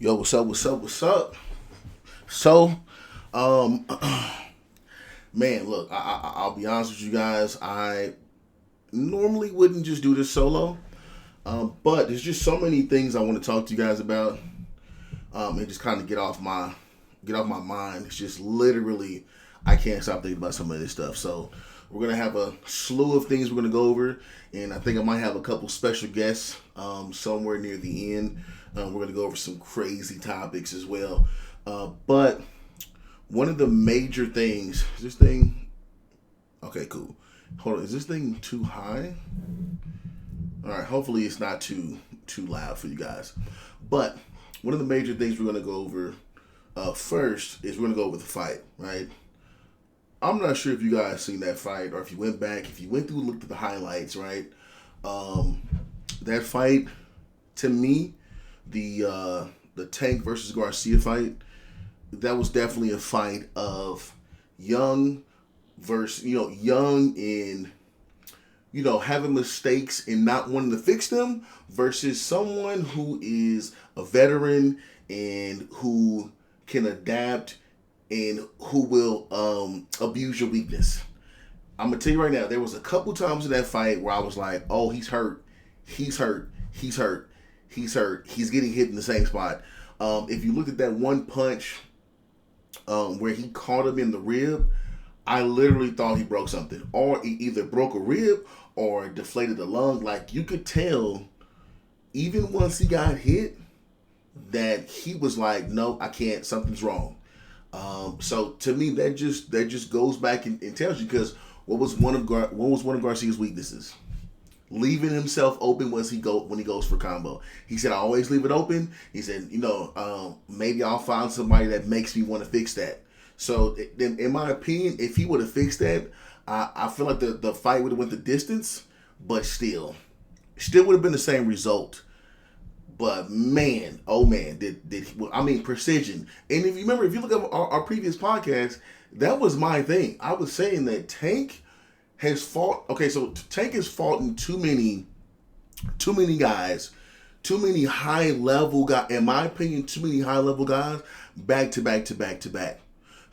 Yo, what's up? What's up? What's up? So, um, man, look, I'll be honest with you guys. I normally wouldn't just do this solo, but there's just so many things I want to talk to you guys about, and just kind of get off my mind. It's just literally I can't stop thinking about some of this stuff. So we're gonna have a slew of things we're gonna go over, and I think I might have a couple special guests somewhere near the end. We're gonna go over some crazy topics as well. But one of the major things is this thing. Okay, cool. Hold on, is this thing too high? All right, hopefully it's not too loud for you guys. But one of the major things we're gonna go over first is we're gonna go over the fight, right? I'm not sure if you guys seen that fight or if you went back, if you went through and looked at the highlights, right? Um, that fight, to me, the Tank versus Garcia fight, that was definitely a fight of young versus young in having mistakes and not wanting to fix them versus someone who is a veteran and who can adapt and who will abuse your weakness. I'm gonna tell you right now, there was a couple times in that fight where I was like, "Oh, he's hurt, he's hurt, he's hurt, he's hurt, he's getting hit in the same spot." If you look at that one punch where he caught him in the rib, I literally thought he broke something, or he either broke a rib or deflated a lung. Like you could tell, even once he got hit, that he was like, "No, I can't. Something's wrong." So to me, that just goes back and tells you because what was one of Garcia's weaknesses? Leaving himself open when he goes for combo. He said, "I always leave it open." He said, maybe I'll find somebody that makes me want to fix that. So, in my opinion, if he would have fixed that, I feel like the fight would have went the distance, but still would have been the same result. But man, oh man, I mean precision. And if you remember, if you look at our previous podcast, that was my thing. I was saying that Tank has fought. Okay, so Tank has fought in too many guys, too many high level guys. In my opinion, too many high level guys back to back to back to back.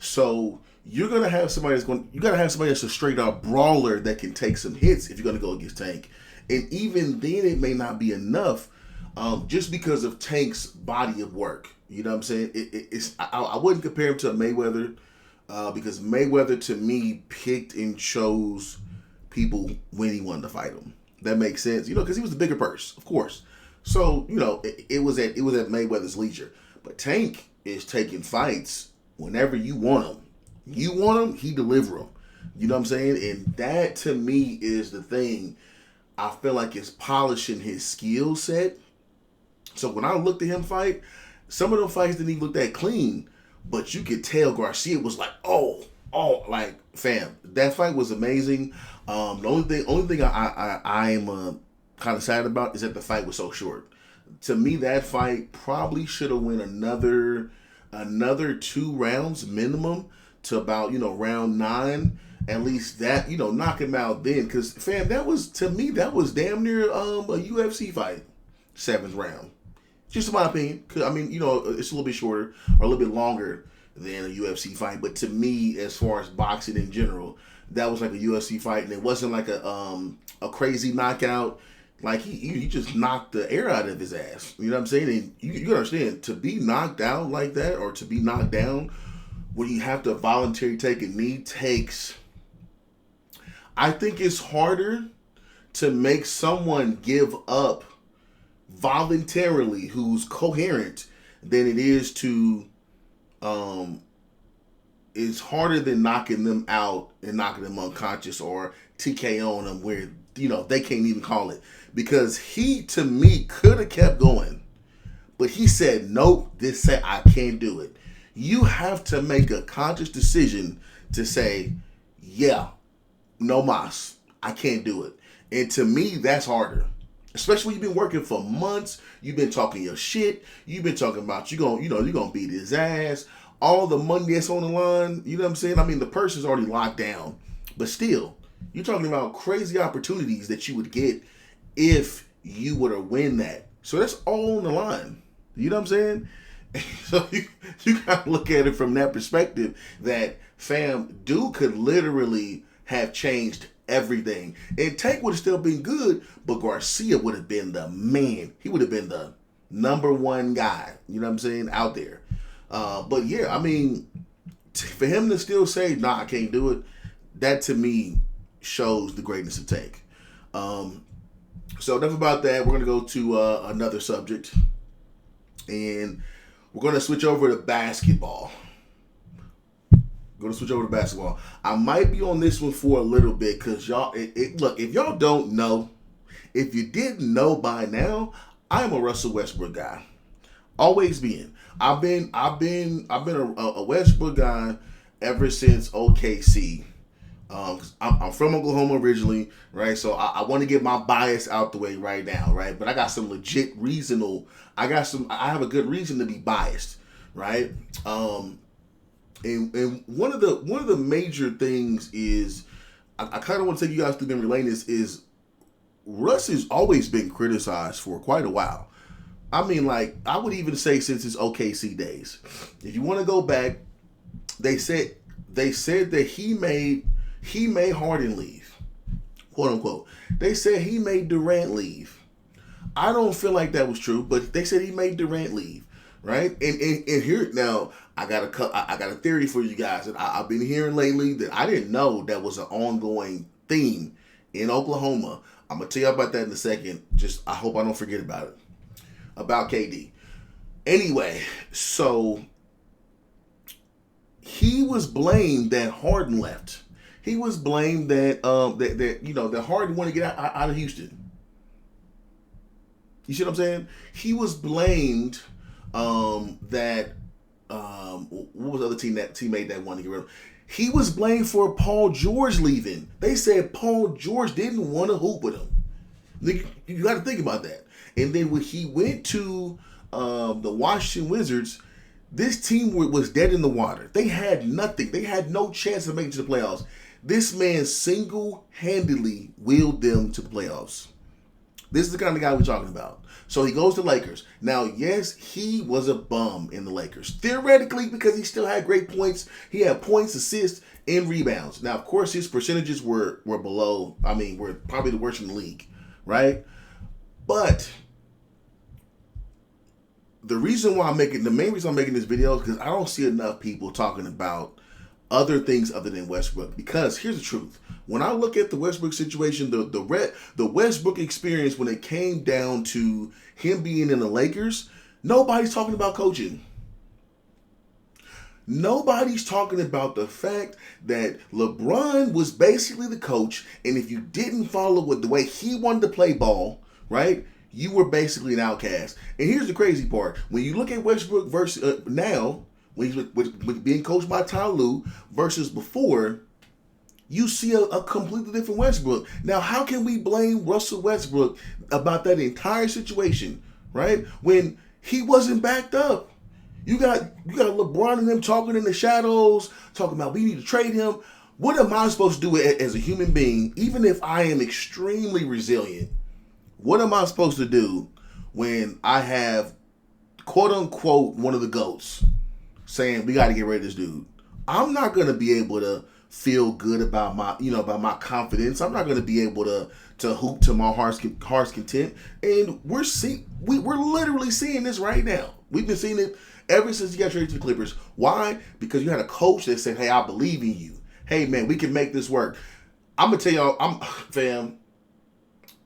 So you're gonna have somebody you gotta have somebody that's a straight up brawler that can take some hits if you're gonna go against Tank. And even then, it may not be enough. Just because of Tank's body of work. You know what I'm saying? I wouldn't compare him to a Mayweather because Mayweather to me picked and chose people when he wanted to fight him. That makes sense, because he was the bigger purse, of course. So it was at Mayweather's leisure. But Tank is taking fights whenever you want him. You want him, he deliver them. You know what I'm saying? And that to me is the thing. I feel like it's polishing his skill set. So when I looked at him fight, some of them fights didn't even look that clean, but you could tell Garcia was like, like fam, that fight was amazing. The only thing I am kind of sad about is that the fight was so short. To me, that fight probably should have went another 2 rounds minimum to about round 9. At least that knock him out then, because fam, that was damn near a UFC fight, 7th round. Just in my opinion, because I mean, it's a little bit shorter or a little bit longer than a UFC fight. But to me, as far as boxing in general, that was like a UFC fight, and it wasn't like a crazy knockout. Like he just knocked the air out of his ass. You know what I'm saying? And you understand, to be knocked out like that, or to be knocked down, when you have to voluntarily take a knee, takes. I think it's harder to make someone give up voluntarily who's coherent than it is to it's harder than knocking them out and knocking them unconscious or TKOing them where they can't even call it, because he to me could have kept going, but he said nope, I can't do it. You have to make a conscious decision to say, yeah, no mas, I can't do it. And to me, that's harder. Especially when you've been working for months, you've been talking your shit, you've been talking about you're gonna beat his ass, all the money that's on the line, you know what I'm saying? I mean, the purse is already locked down, but still, you're talking about crazy opportunities that you would get if you were to win that. So that's all on the line. You know what I'm saying? So you gotta look at it from that perspective that fam, dude could literally have changed everything. And Tank would have still been good, but Garcia would have been the man. He would have been the number one guy, you know what I'm saying, out there. But yeah, I mean, for him to still say, nah, I can't do it, that to me shows the greatness of Tank. So enough about that. We're going to go to another subject. And we're going to switch over to basketball. I might be on this one for a little bit because y'all, look, if y'all don't know, if you didn't know by now, I'm a Russell Westbrook guy. Always been. I've been a Westbrook guy ever since OKC. I'm from Oklahoma originally, right? So I want to get my bias out the way right now, right? But I got some legit I have a good reason to be biased, right? And one of the major things is I kind of want to take you guys through memory lane is Russ has always been criticized for quite a while. I mean, like, I would even say since his OKC days. If you want to go back, they said that he made Harden leave, quote unquote. They said he made Durant leave. I don't feel like that was true, but they said he made Durant leave, right? And here now, I got a theory for you guys that I've been hearing lately that I didn't know that was an ongoing theme in Oklahoma. I'm gonna tell you about that in a second. Just I hope I don't forget about it. About KD. Anyway, so he was blamed that Harden left. He was blamed that that Harden wanted to get out of Houston. You see what I'm saying? He was blamed that what was the other teammate that wanted to get rid of him? He was blamed for Paul George leaving. They said Paul George didn't want to hoop with him. You got to think about that. And then when he went to the Washington Wizards, this team was dead in the water. They had nothing. They had no chance of making it to the playoffs. This man single-handedly willed them to the playoffs. This is the kind of guy we're talking about. So he goes to Lakers. Now, yes, he was a bum in the Lakers. Theoretically, because he still had great points. He had points, assists, and rebounds. Now, of course, his percentages were below. I mean, were probably the worst in the league, right? But the main reason I'm making this video is because I don't see enough people talking about other things other than Westbrook. Because here's the truth. When I look at the Westbrook situation, the Westbrook experience when it came down to him being in the Lakers, nobody's talking about coaching. Nobody's talking about the fact that LeBron was basically the coach, and if you didn't follow with the way he wanted to play ball, right, you were basically an outcast. And here's the crazy part. When you look at Westbrook versus now, when he's being coached by Ty Lue versus before, you see a completely different Westbrook. Now, how can we blame Russell Westbrook about that entire situation, right? When he wasn't backed up. You got LeBron and them talking in the shadows, talking about we need to trade him. What am I supposed to do as a human being, even if I am extremely resilient? What am I supposed to do when I have, quote unquote, one of the GOATs saying we got to get rid of this dude? I'm not going to be able to feel good about my confidence. I'm not going to be able to hoop to my heart's content. And we're literally seeing this right now. We've been seeing it ever since he got traded to the Clippers. Why? Because you had a coach that said, hey, I believe in you. Hey, man, we can make this work. I'm going to tell y'all, fam,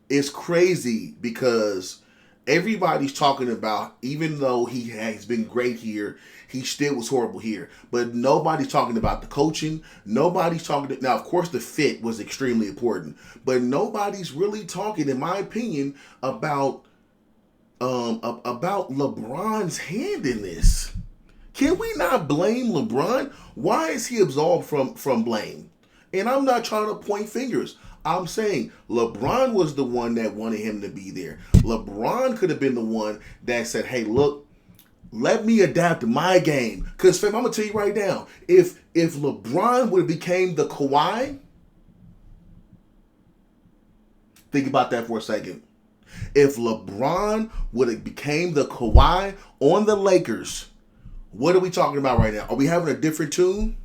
it's crazy because everybody's talking about, even though he has been great here, he still was horrible here. But nobody's talking about the coaching. Nobody's talking. Now, of course, the fit was extremely important. But nobody's really talking, in my opinion, about LeBron's hand in this. Can we not blame LeBron? Why is he absolved from blame? And I'm not trying to point fingers. I'm saying LeBron was the one that wanted him to be there. LeBron could have been the one that said, hey, look, let me adapt my game. Because, fam, I'm going to tell you right now, if LeBron would have became the Kawhi, think about that for a second. If LeBron would have became the Kawhi on the Lakers, What are we talking about right now? Are we having a different tune?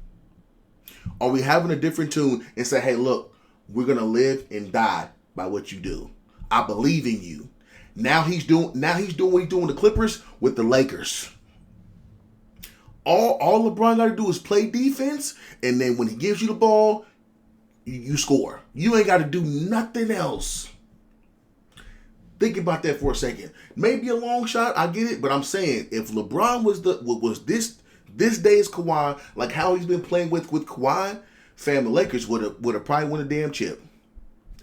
Are we having a different tune and say, hey, look, we're going to live and die by what you do. I believe in you. Now he's doing what he's doing with the Clippers with the Lakers. All LeBron got to do is play defense, and then when he gives you the ball, you score. You ain't got to do nothing else. Think about that for a second. Maybe a long shot, I get it, but I'm saying if LeBron was this day's Kawhi, like how he's been playing with Kawhi, fam, the Lakers would have probably won a damn chip.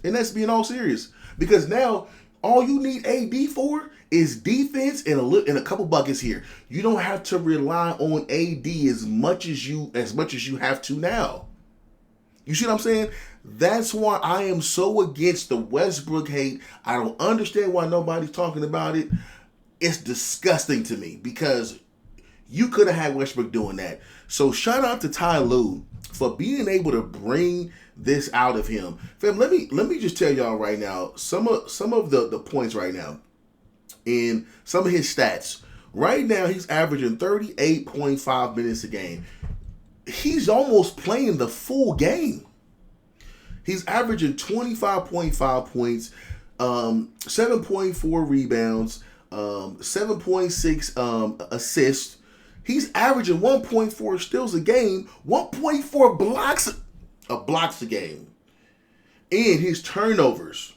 And that's being all serious, because now all you need AD for is defense and a couple buckets here. You don't have to rely on AD as much as you have to now. You see what I'm saying? That's why I am so against the Westbrook hate. I don't understand why nobody's talking about it. It's disgusting to me, because you could have had Westbrook doing that. So shout out to Ty Lue for being able to bring this out of him. Fam, let me just tell y'all right now some of the points right now in some of his stats. Right now he's averaging 38.5 minutes a game. He's almost playing the full game. He's averaging 25.5 points, 7.4 rebounds, 7.6 assists. He's averaging 1.4 steals a game, 1.4 blocks a game. And his turnovers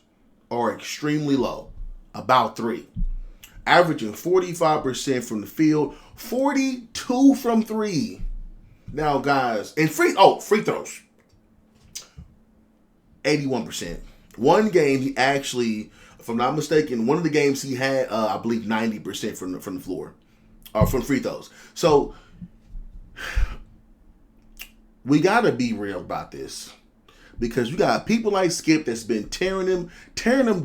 are extremely low, about 3. Averaging 45% from the field, 42 from 3. Now, guys, and free throws, 81%. One game he actually, if I'm not mistaken, one of the games he had, I believe, 90% from the floor, or from free throws. So we gotta be real about this, because you got people like Skip that's been tearing him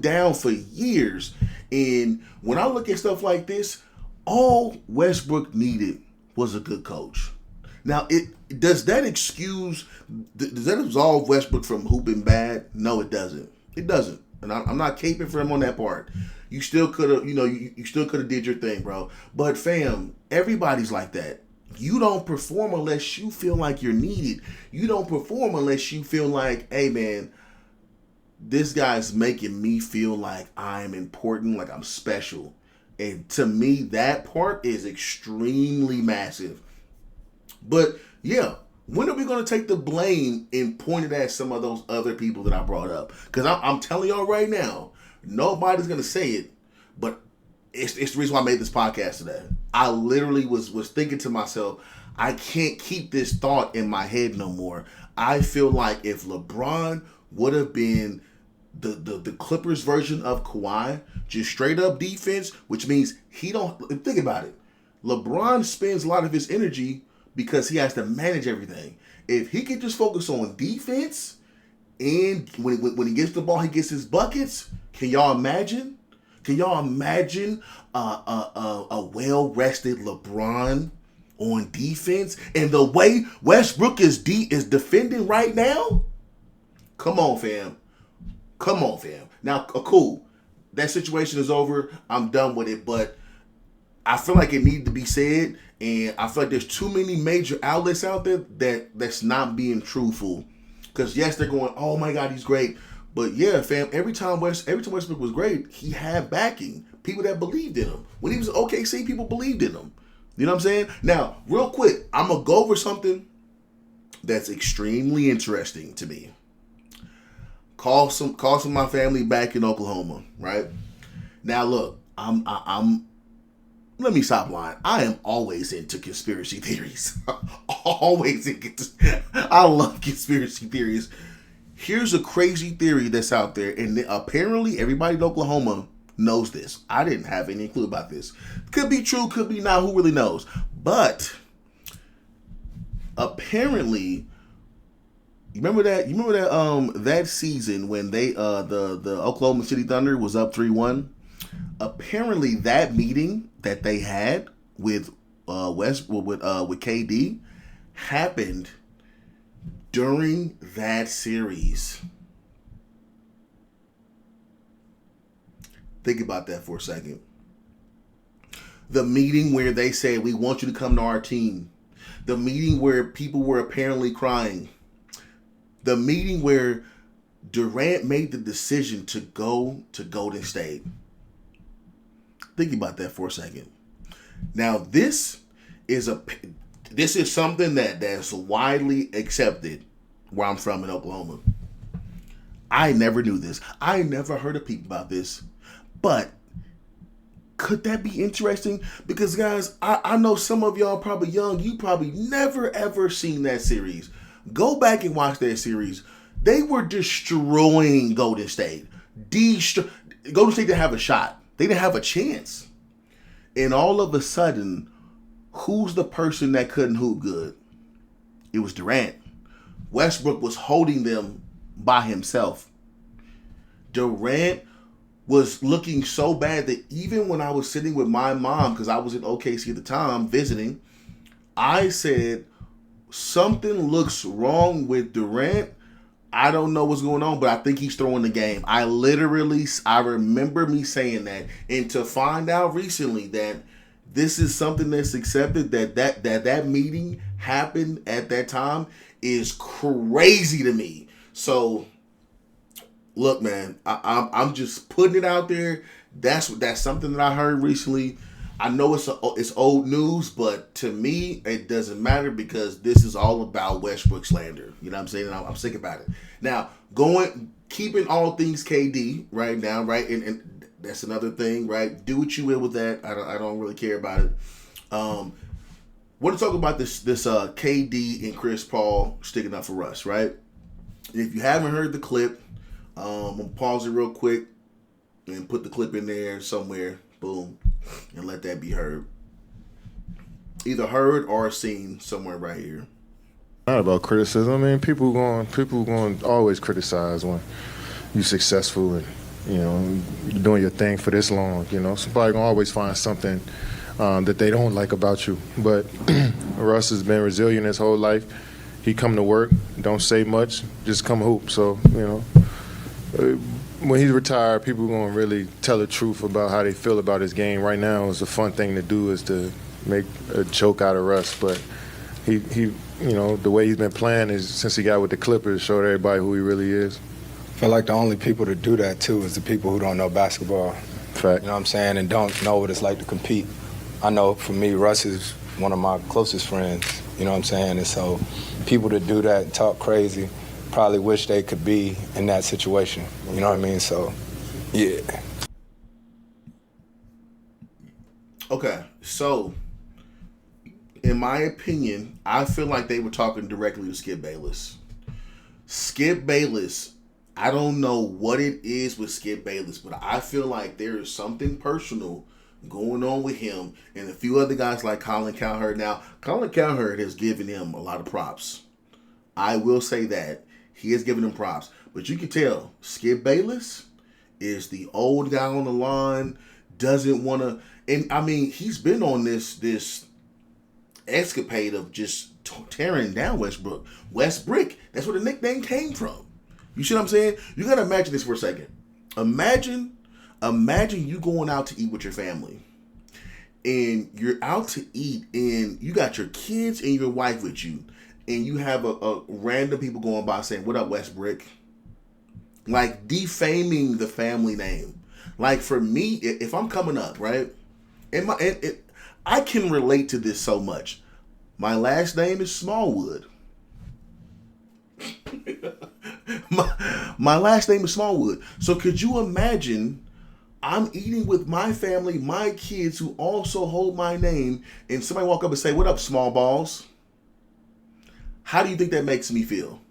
down for years. And when I look at stuff like this, all Westbrook needed was a good coach. Now, does that absolve Westbrook from hooping bad? No, it doesn't. It doesn't. And I'm not caping for him on that part. You still could have, you still could have did your thing, bro. But fam, everybody's like that. You don't perform unless you feel like you're needed. You don't perform unless you feel like, hey man, this guy's making me feel like I'm important, like I'm special. And to me, that part is extremely massive. But yeah, when are we going to take the blame and point it at some of those other people that I brought up? Because I'm telling y'all right now, nobody's going to say it, but it's the reason why I made this podcast today. I literally was thinking to myself, I can't keep this thought in my head no more. I feel like if LeBron would have been the Clippers version of Kawhi, just straight up defense, which means he don't, think about it. LeBron spends a lot of his energy because he has to manage everything. If he could just focus on defense, and when he gets the ball, he gets his buckets. Can y'all imagine? Can y'all imagine a well-rested LeBron on defense, and the way Westbrook is defending right now? Come on, fam. Come on, fam. Now, cool. That situation is over. I'm done with it, but I feel like it needed to be said, and I feel like there's too many major outlets out there that's not being truthful. Because yes, they're going, oh my God, he's great. But yeah, fam, every time Westbrook was great, he had backing. People that believed in him. When he was at OKC, people believed in him. You know what I'm saying? Now, real quick, I'm going to go over something that's extremely interesting to me. Call some of my family back in Oklahoma, right? Now, look, let me stop lying. I am always into conspiracy theories. I love conspiracy theories. Here's a crazy theory that's out there, and apparently everybody in Oklahoma knows this. I didn't have any clue about this. Could be true, could be not. Who really knows? But apparently, you remember that season when they the Oklahoma City Thunder was up 3-1. Apparently, that meeting that they had with KD happened during that series. Think about that for a second. The meeting where they said, we want you to come to our team. The meeting where people were apparently crying. The meeting where Durant made the decision to go to Golden State. Think about that for a second. Now, this is something that's widely accepted where I'm from in Oklahoma. I never knew this. I never heard of people about this. But could that be interesting? Because, guys, I know some of y'all probably young. You probably never, ever seen that series. Go back and watch that series. They were destroying Golden State. Golden State didn't have a shot. They didn't have a chance. And all of a sudden, who's the person that couldn't hoop good? It was Durant. Westbrook was holding them by himself. Durant was looking so bad that even when I was sitting with my mom, because I was in OKC at the time visiting, I said, something looks wrong with Durant. I don't know what's going on, but I think he's throwing the game. I remember me saying that. And to find out recently that this is something that's accepted, that meeting happened at that time, is crazy to me. So, look, man, I'm just putting it out there. That's something that I heard recently. I know it's old news, but to me, it doesn't matter because this is all about Westbrook slander. You know what I'm saying? I'm sick about it. Now, keeping all things KD right now, right? And that's another thing, right? Do what you will with that. I don't really care about it. Want to talk about this KD and Chris Paul sticking up for Russ, right? If you haven't heard the clip, I'm going to pause it real quick and put the clip in there somewhere. Boom. And let that be heard. Either heard or seen somewhere right here. Not about criticism. I mean, people going to always criticize when you're successful and, you're doing your thing for this long. Somebody going to always find something that they don't like about you. But Russ has been resilient his whole life. He come to work, don't say much, just come hoop. So, when he's retired, people are going to really tell the truth about how they feel about his game. Right now, it's a fun thing to do is to make a joke out of Russ. But he the way he's been playing is since he got with the Clippers, showed everybody who he really is. I feel like the only people to do that, too, is the people who don't know basketball. Fact. You know what I'm saying? And don't know what it's like to compete. I know for me, Russ is one of my closest friends. You know what I'm saying? And so people that do that and talk crazy probably wish they could be in that situation. You know what I mean? So, yeah. Okay, so in my opinion, I feel like they were talking directly to Skip Bayless. Skip Bayless, I don't know what it is with Skip Bayless, but I feel like there is something personal going on with him and a few other guys like Colin Cowherd. Now, Colin Cowherd has given him a lot of props. I will say that. He has given him props. But you can tell, Skip Bayless is the old guy on the line, doesn't want to... And, I mean, he's been on this escapade of just tearing down Westbrook. Westbrick, that's where the nickname came from. You see what I'm saying? You got to imagine this for a second. Imagine you going out to eat with your family. And you're out to eat, and you got your kids and your wife with you. And you have a random people going by saying, "What up, Westbrick?" Like defaming the family name. Like for me, if I'm coming up, right, I can relate to this so much. My last name is Smallwood. my last name is Smallwood. So could you imagine? I'm eating with my family, my kids who also hold my name, and somebody walk up and say, "What up, small balls?" How do you think that makes me feel?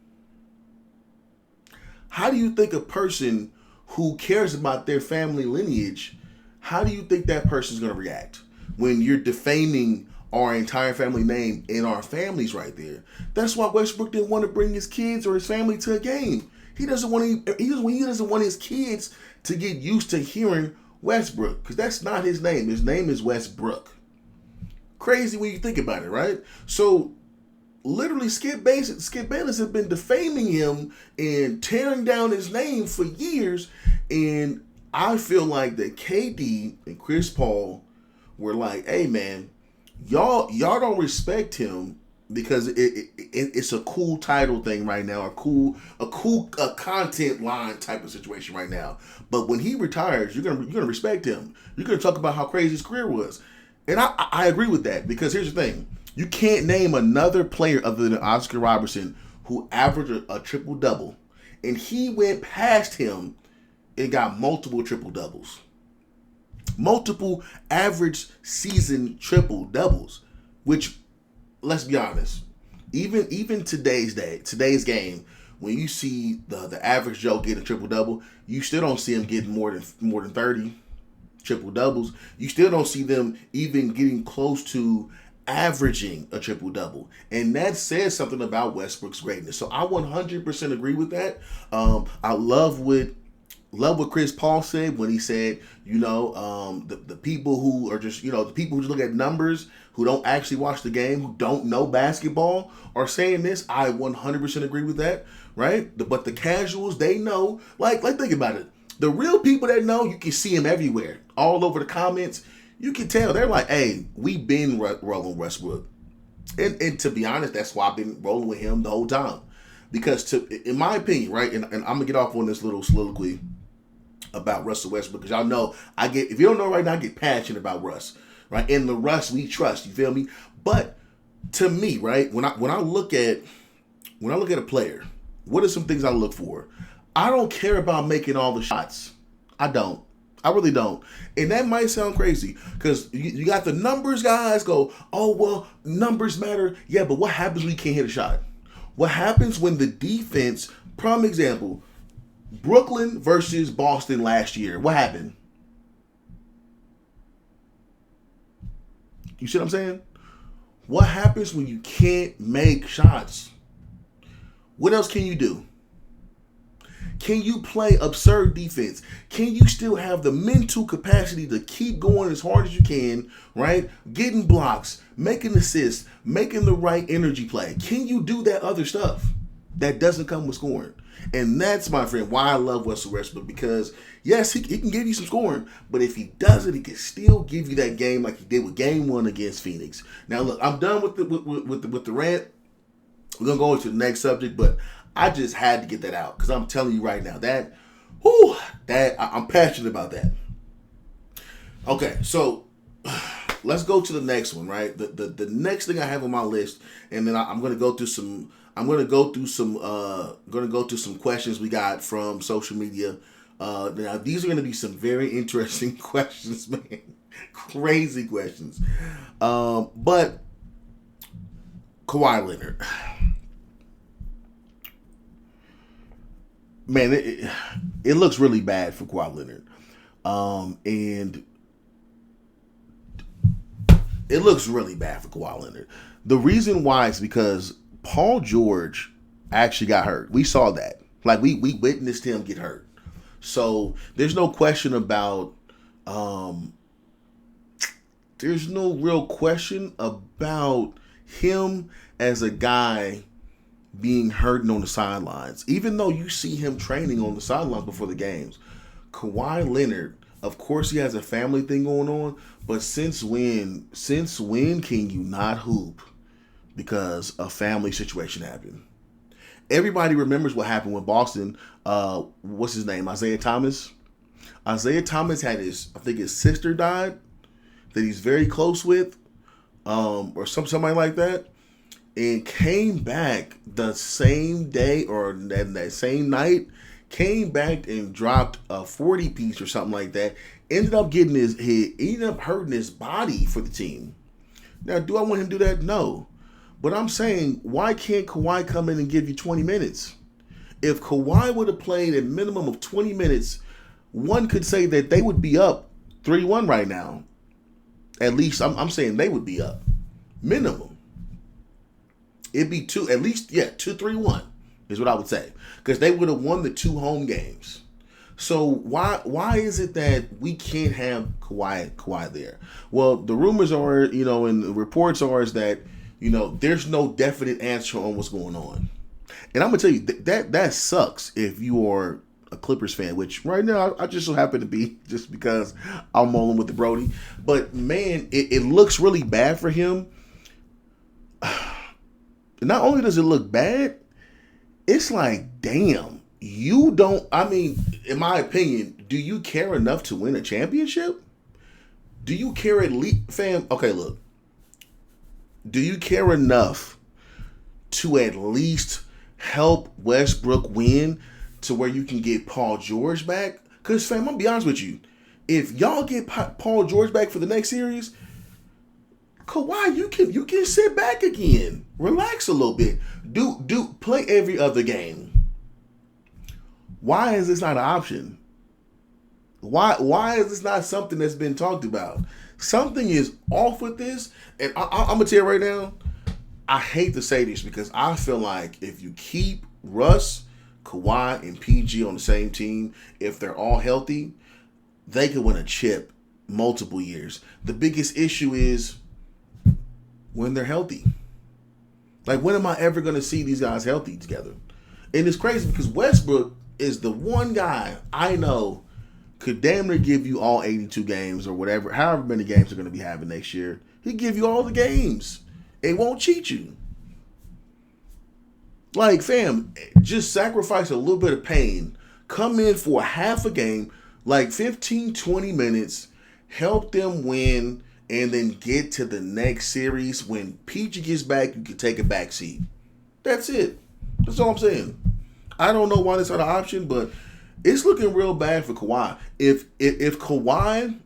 How do you think a person who cares about their family lineage, how do you think that person's going to react when you're defaming our entire family name and our families right there? That's why Westbrook didn't want to bring his kids or his family to a game. He doesn't want his kids to get used to hearing Westbrook because that's not his name. His name is Westbrook. Crazy when you think about it, right? So literally, Skip Bayless has been defaming him and tearing down his name for years. And I feel like that KD and Chris Paul were like, hey man, y'all don't respect him because it's a cool title thing right now, a cool content line type of situation right now. But when he retires, you're gonna respect him. You're gonna talk about how crazy his career was, and I agree with that, because here's the thing: you can't name another player other than Oscar Robertson who averaged a triple double, and he went past him and got multiple triple doubles, multiple average season triple doubles, which, let's be honest, even today's game, when you see the average Joe getting a triple double, you still don't see him getting more than 30 triple doubles. You still don't see them even getting close to averaging a triple double, and that says something about Westbrook's greatness. So I 100% agree with that. I love what Chris Paul said when he said, the people who are just, the people who look at numbers, who don't actually watch the game, who don't know basketball, are saying this. I 100% agree with that, right? But the casuals, they know. Like think about it. The real people that know, you can see them everywhere, all over the comments. You can tell they're like, hey, we've been rolling Westbrook. And to be honest, that's why I've been rolling with him the whole time. Because in my opinion, right, and I'm going to get off on this little soliloquy about Russell Westbrook, because y'all know, if you don't know right now, I get passionate about Russ, right? In the Russ we trust, you feel me? But to me, right, when I look at a player, what are some things I look for? I don't care about making all the shots. I don't. I really don't. And that might sound crazy, because you got the numbers guys go, oh, well, numbers matter. Yeah, but what happens when you can't hit a shot? What happens when the defense, prime example, Brooklyn versus Boston last year, what happened? You see what I'm saying? What happens when you can't make shots? What else can you do? Can you play absurd defense? Can you still have the mental capacity to keep going as hard as you can, right? Getting blocks, making assists, making the right energy play. Can you do that other stuff that doesn't come with scoring? And that's, my friend, why I love Russell Westbrook, because yes, he can give you some scoring, but if he doesn't, he can still give you that game like he did with Game 1 against Phoenix. Now, look, I'm done with the rant. We're gonna go into the next subject, but I just had to get that out, because I'm telling you right now that I'm passionate about that. Okay, so let's go to the next one, right? The next thing I have on my list, and then I'm gonna go through some. I'm gonna go through some questions we got from social media. Now these are gonna be some very interesting questions, man. Crazy questions. But Kawhi Leonard. Man, it looks really bad for Kawhi Leonard. And it looks really bad for Kawhi Leonard. The reason why is because Paul George actually got hurt. We saw that. Like, we witnessed him get hurt. So there's no question about there's no real question about him as a guy being hurt on the sidelines. Even though you see him training on the sidelines before the games. Kawhi Leonard, of course he has a family thing going on, but since when can you not hoop because a family situation happened? Everybody remembers what happened with Boston. What's his name? Isaiah Thomas. Isaiah Thomas had his sister died that he's very close with, or somebody like that, and came back the same day or that same night, came back and dropped a 40-piece or something like that. Ended up hurting his body for the team. Now, do I want him to do that? No. But I'm saying, why can't Kawhi come in and give you 20 minutes? If Kawhi would have played a minimum of 20 minutes, one could say that they would be up 3-1 right now. At least, I'm saying they would be up. Minimum. It'd be 2-3-1 is what I would say. Because they would have won the 2 home games. So why is it that we can't have Kawhi there? Well, the rumors are, and the reports are is that, there's no definite answer on what's going on. And I'm going to tell you, that sucks if you are a Clippers fan, which right now I just so happen to be just because I'm rolling with the Brody. But man, it looks really bad for him. Not only does it look bad, it's like, damn, you don't, I mean, in my opinion, do you care enough to win a championship? Do you care at least, fam? Okay, look. Do you care enough to at least help Westbrook win to where you can get Paul George back? Because, fam, I'm going to be honest with you. If y'all get Paul George back for the next series, Kawhi, you can sit back again. Relax a little bit. Do play every other game. Why is this not an option? Why is this not something that's been talked about? Something is off with this, and I'm gonna tell you right now. I hate to say this because I feel like if you keep Russ, Kawhi, and PG on the same team, if they're all healthy, they could win a chip multiple years. The biggest issue is when they're healthy. Like, when am I ever going to see these guys healthy together? And it's crazy because Westbrook is the one guy I know could damn near give you all 82 games or whatever, however many games they're going to be having next year. He'll give you all the games. It won't cheat you. Like, fam, just sacrifice a little bit of pain. Come in for half a game, like 15, 20 minutes, help them win, and then get to the next series. When PG gets back, you can take a back seat. That's it. That's all I'm saying. I don't know why that's not an option, but it's looking real bad for Kawhi. If Kawhi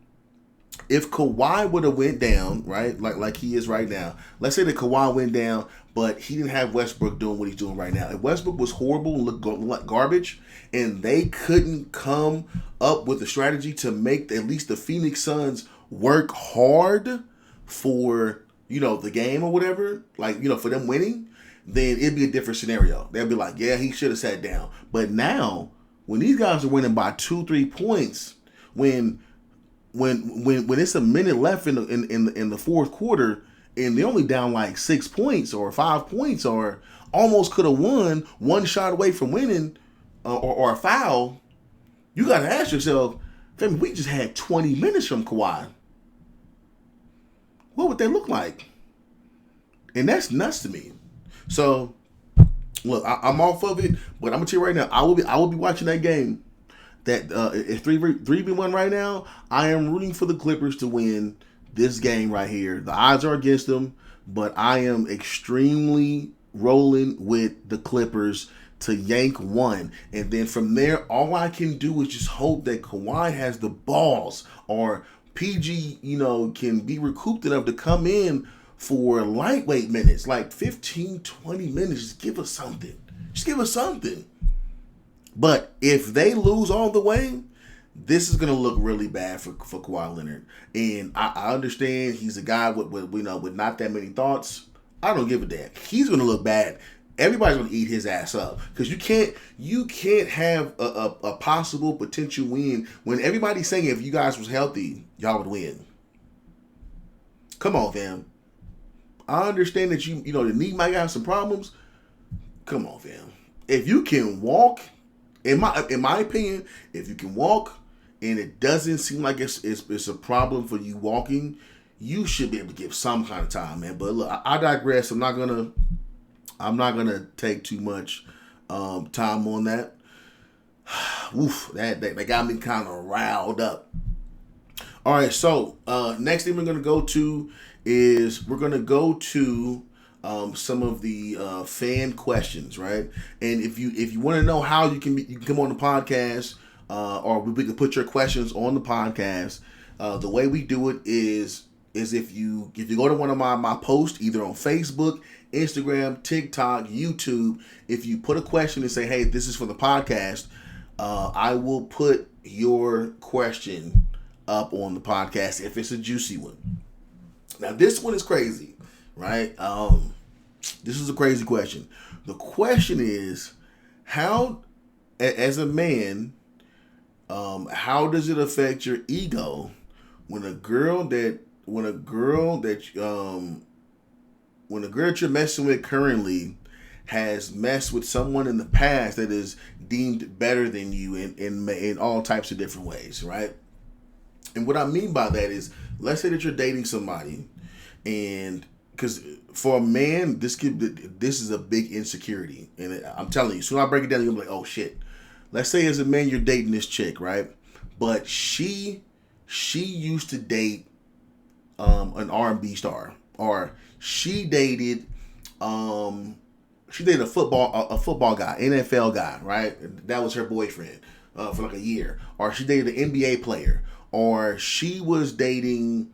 would have went down, right, like he is right now, let's say that Kawhi went down, but he didn't have Westbrook doing what he's doing right now. If Westbrook was horrible and looked like garbage, and they couldn't come up with a strategy to make at least the Phoenix Suns work hard for, the game or whatever, for them winning, then it'd be a different scenario. They'd be like, yeah, he should have sat down. But now, when these guys are winning by 2-3 points, when it's a minute left in the fourth quarter, and they're only down like 6 points or 5 points, or almost could have won, one shot away from winning, or a foul, you got to ask yourself, we just had 20 minutes from Kawhi. What would they look like? And that's nuts to me. So, look, I'm off of it, but I'm gonna tell you right now, I will be watching that game. That if 3v1 right now, I am rooting for the Clippers to win this game right here. The odds are against them, but I am extremely rolling with the Clippers to yank one. And then from there, all I can do is just hope that Kawhi has the balls, or PG, can be recouped enough to come in for lightweight minutes, like 15, 20 minutes. Just give us something. Just give us something. But if they lose all the way, this is going to look really bad for Kawhi Leonard. And I understand he's a guy with not that many thoughts. I don't give a damn. He's going to look bad. Everybody's going to eat his ass up, because you can't have a possible potential win when everybody's saying if you guys was healthy, y'all would win. Come on, fam. I understand that the knee might have some problems. Come on, fam. If you can walk, in my opinion, if you can walk and it doesn't seem like it's a problem for you walking, you should be able to give some kind of time, man. But look, I digress. I'm not gonna take too much time on that. Oof, that got me kind of riled up. All right, so next thing we're gonna go to is some of the fan questions, right? And if you want to know how you can come on the podcast, or we can put your questions on the podcast. The way we do it is if you go to one of my posts, either on Facebook, Instagram, TikTok, YouTube, if you put a question and say, hey, this is for the podcast, I will put your question up on the podcast if it's a juicy one. Now, this one is crazy, right? This is a crazy question. The question is, how, as a man, how does it affect your ego when a girl that you're messing with currently has messed with someone in the past that is deemed better than you in all types of different ways, right? And what I mean by that is, let's say that you're dating somebody, and because for a man, this is a big insecurity, and I'm telling you, soon I break it down, you're gonna be like, oh shit. Let's say as a man you're dating this chick, right? But she used to date an R&B star, or she dated a football guy, NFL guy, right? That was her boyfriend for like a year. Or she dated an NBA player, or she was dating,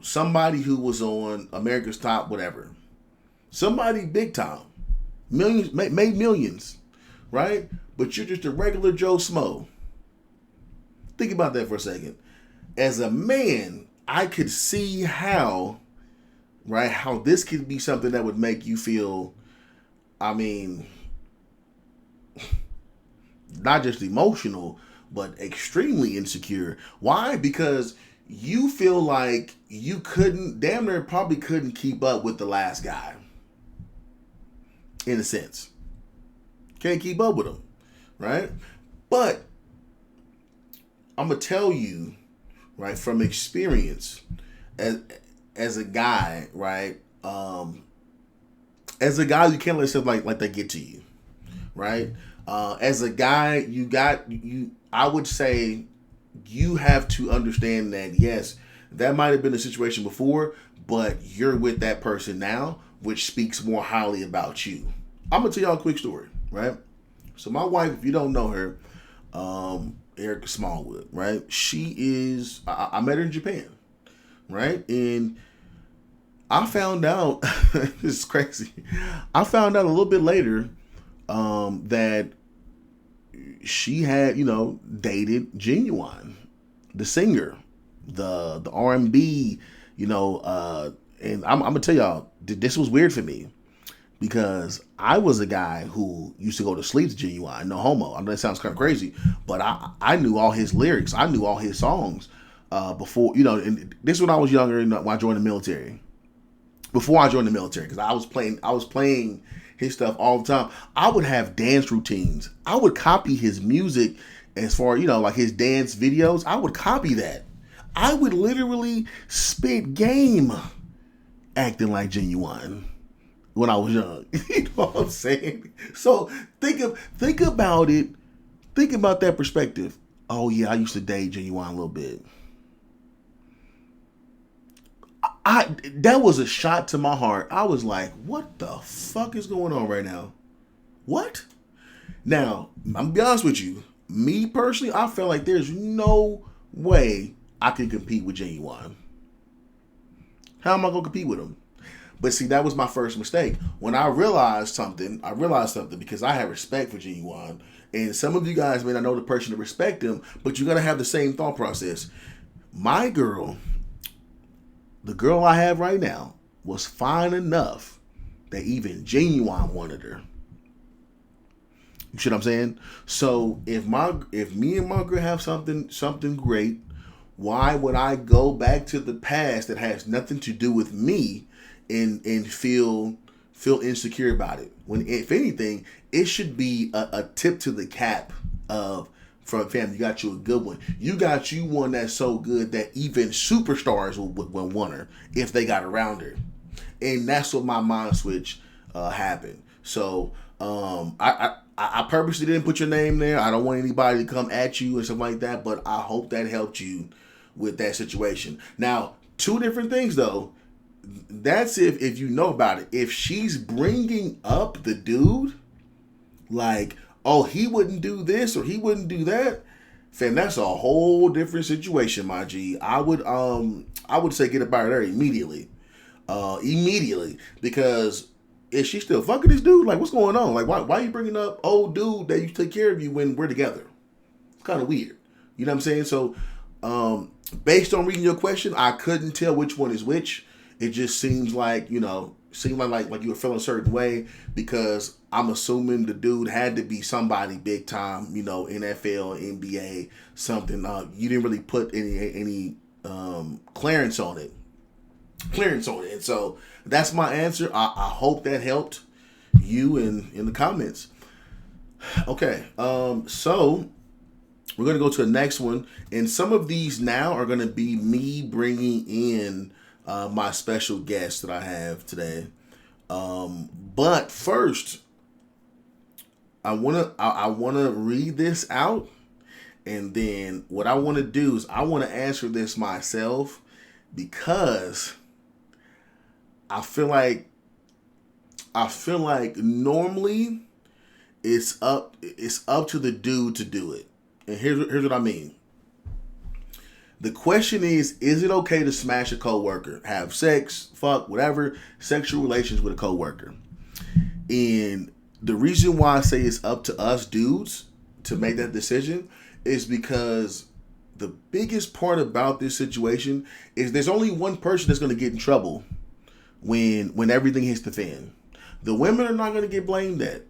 somebody who was on America's Top whatever, somebody big time, millions, made millions, right? But you're just a regular Joe Smo. Think about that for a second. As a man, I could see how this could be something that would make you feel, not just emotional, but extremely insecure. Why? Because you feel like you probably couldn't keep up with the last guy. In a sense. Can't keep up with him. Right? But I'm going to tell you, right, from experience, as a guy, right, as a guy, you can't let stuff like that get to you, right? As a guy, I would say you have to understand that, yes, that might have been a situation before, but you're with that person now, which speaks more highly about you. I'm going to tell y'all a quick story, right? So my wife, if you don't know her, Erica Smallwood, right? She is, I met her in Japan, right? And I found out, this is crazy. I found out a little bit later that she had, dated Genuine, the singer, the R&B, and I'm going to tell y'all, this was weird for me. Because I was a guy who used to go to sleep to Genuine, no homo. I know that sounds kind of crazy, but I knew all his lyrics. I knew all his songs before, and this is when I was younger, when I joined the military. Before I joined the military, because I was playing his stuff all the time. I would have dance routines. I would copy his music as far, like his dance videos. I would copy that. I would literally spit game acting like Genuine when I was young. You know what I'm saying? So think about it. Think about that perspective. Oh yeah, I used to date Genuine a little bit. That was a shot to my heart. I was like, what the fuck is going on right now? What? Now, I'm gonna be honest with you. Me personally, I felt like there's no way I can compete with Genuine. How am I gonna compete with him? But see, that was my first mistake. When I realized something because I had respect for Genuine. And some of you guys may not know the person to respect him, but you gotta have the same thought process. My girl, the girl I have right now, was fine enough that even Genuine wanted her. You see what I'm saying? So if me and my girl have something great, why would I go back to the past that has nothing to do with me and feel insecure about it? When, if anything, it should be a tip to the cap of, from fam, you got you a good one. You got you one that's so good that even superstars will want her if they got around her. And that's what my mind switch happened. So I purposely didn't put your name there. I don't want anybody to come at you and stuff like that, but I hope that helped you with that situation. Now, two different things though. That's if you know about it. If she's bringing up the dude, like, oh, he wouldn't do this or he wouldn't do that, fam, that's a whole different situation, my G. I would say get about her immediately. Because is she still fucking this dude? Like, what's going on? Like, why are you bringing up old dude that used to take care of you when we're together? It's kind of weird. You know what I'm saying? So, based on reading your question, I couldn't tell which one is which. It just seems like, like you were feeling a certain way, because I'm assuming the dude had to be somebody big time, NFL, NBA, something. You didn't really put any clearance on it. And so that's my answer. I hope that helped you in the comments. Okay, so we're gonna go to the next one, and some of these now are gonna be me bringing in my special guest that I have today. But first, I wanna read this out, and then what I want to do is I want to answer this myself, because I feel like normally it's up to the dude to do it. And here's what I mean. The question is it okay to smash a coworker, have sex, fuck, whatever, sexual relations with a coworker? And the reason why I say it's up to us dudes to make that decision is because the biggest part about this situation is there's only one person that's going to get in trouble when everything hits the fan. The women are not going to get blamed at.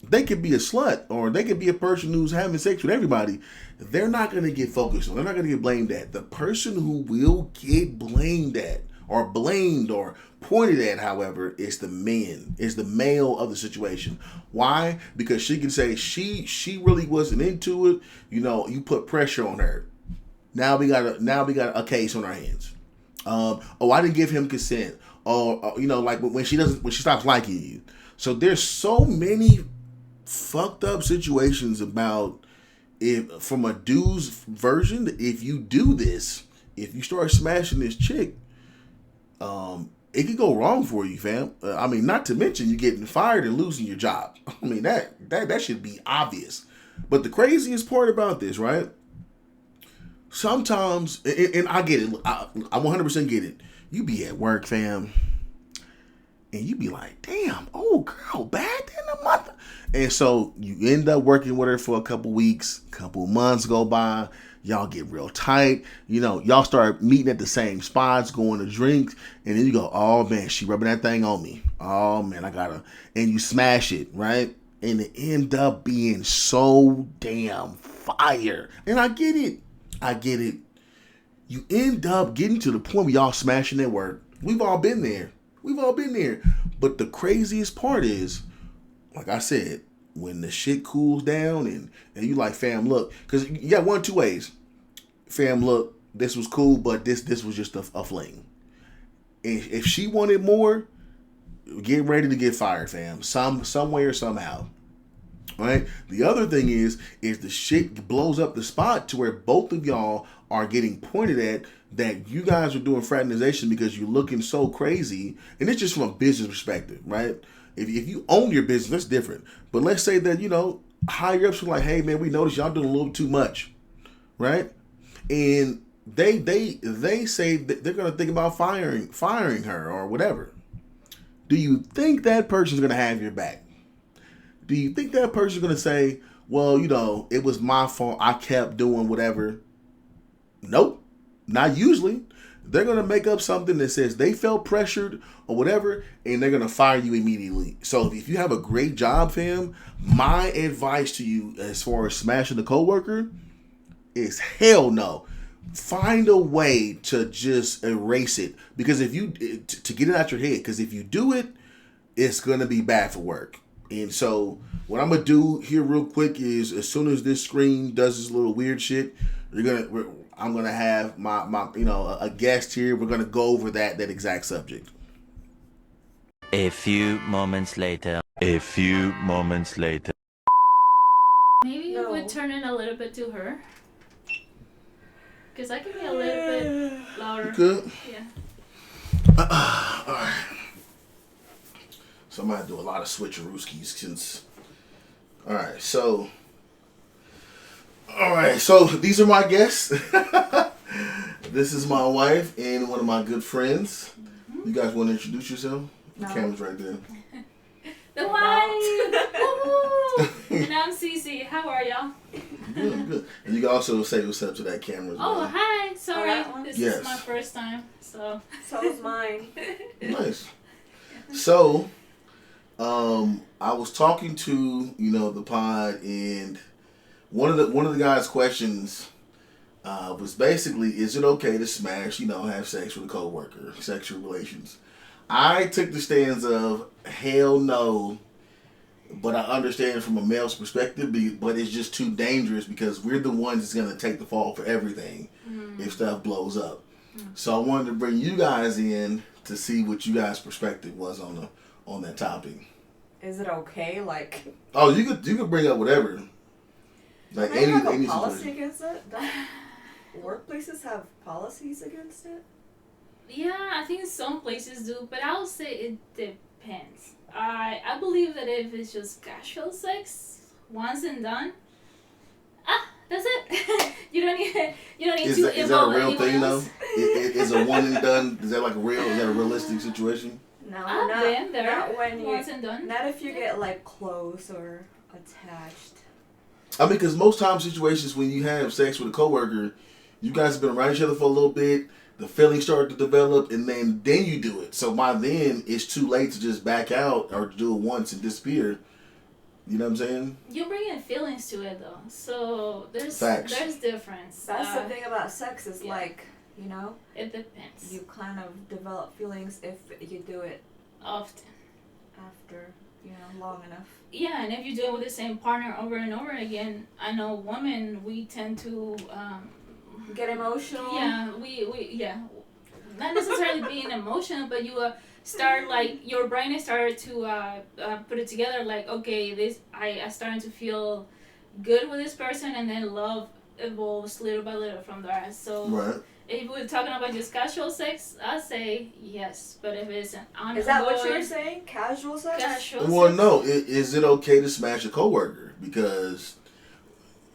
They could be a slut, or they could be a person who's having sex with everybody. They're not going to get focused on. They're not going to get blamed at. The person who will get blamed at, or blamed, or pointed at, however, is the man, is the male of the situation. Why? Because she can say she really wasn't into it. You know, you put pressure on her. Now we got a case on our hands. I didn't give him consent. Or you know, like when she stops liking you. So there's so many fucked up situations about, if from a dude's version, if you do this, if you start smashing this chick, it could go wrong for you, fam. I mean, not to mention you getting fired and losing your job. I mean, that should be obvious. But the craziest part about this, right? Sometimes, and I get it, I 100% get it. You be at work, fam, and you be like, damn, oh girl, bad in the mother. And so you end up working with her for a couple weeks, couple months go by, y'all get real tight, you know, y'all start meeting at the same spots, going to drinks, and then you go, oh man, she rubbing that thing on me. Oh man, I gotta, and you smash it, right? And it end up being so damn fire. And I get it. You end up getting to the point where y'all smashing at work. We've all been there. But the craziest part is, like I said, when the shit cools down and you like, fam, look, because you got one, two ways. Fam, look, this was cool, but this was just a fling. And if she wanted more, get ready to get fired, fam. Some way or somehow. Right? The other thing is the shit blows up the spot to where both of y'all are getting pointed at that you guys are doing fraternization because you're looking so crazy. And it's just from a business perspective, right? If you own your business, that's different. But let's say that, you know, higher ups are like, hey man, we noticed y'all doing a little too much, right? And they say that they're gonna think about firing her or whatever. Do you think that person's gonna have your back? Do you think that person's going to say, well, you know, it was my fault, I kept doing whatever? Nope, not usually. They're going to make up something that says they felt pressured or whatever, and they're going to fire you immediately. So if you have a great job, fam, my advice to you as far as smashing a coworker is hell no. Find a way to just erase it. Because if you, to get it out your head, because if you do it, it's going to be bad for work. And so what I'm going to do here real quick is, as soon as this screen does this little weird shit, I'm going to have my you know, a guest here. We're going to go over that exact subject. A few moments later. Maybe you would turn it a little bit to her. Because I can be a little bit louder. Good? Yeah. All right. So I'm going to do a lot of switcherooskies since... All right, so these are my guests. This is my wife and one of my good friends. Mm-hmm. You guys want to introduce yourself? No. The camera's right there. The wife! And I'm Cece. How are y'all? Good. And you can also say what's up to that camera as well. Oh, hi. Sorry. This yes. is my first time. So is mine. Nice. So... I was talking to, you know, the pod, and one of the guys' questions was basically, is it okay to smash, you know, have sex with a coworker, sexual relations? I took the stance of hell no, But I understand from a male's perspective, but it's just too dangerous because we're the ones that's going to take the fall for everything if stuff blows up. So I wanted to bring you guys in to see what you guys' perspective was on that topic. Is it okay? Like, oh, you could bring up whatever. Like they have any a policy situation. against it? Don't workplaces have policies against it? Yeah, I think some places do, but I would say it depends. I believe that if it's just casual sex, once and done, that's it. you don't need to Is that a involve real anyone thing though? else. Is a one and done? Is that like is that a realistic situation? No, I've not, been there. not when you, Once and done. not if you get like close or attached. I mean, because most times situations when you have sex with a coworker, you guys have been around each other for a little bit. The feelings start to develop, and then you do it. So by then, it's too late to just back out or to do it once and disappear. You know what I'm saying? You bring in feelings to it though, so there's Facts. difference. That's the thing about sex is yeah. like, you know, It depends. you kind of develop feelings if you do it Often. after, long enough. Yeah, and if you do it with the same partner over and over again, I know women, we tend to Get emotional. yeah, we not necessarily being emotional, but you start like your brain is started to put it together like, okay, this I starting to feel good with this person, and then love evolves little by little from there. So Right. if we're talking about just casual sex, I say yes, but if it's an ongoing, Is that what you were saying? Casual sex? casual Well, sex, no. Is it okay to smash a coworker? Because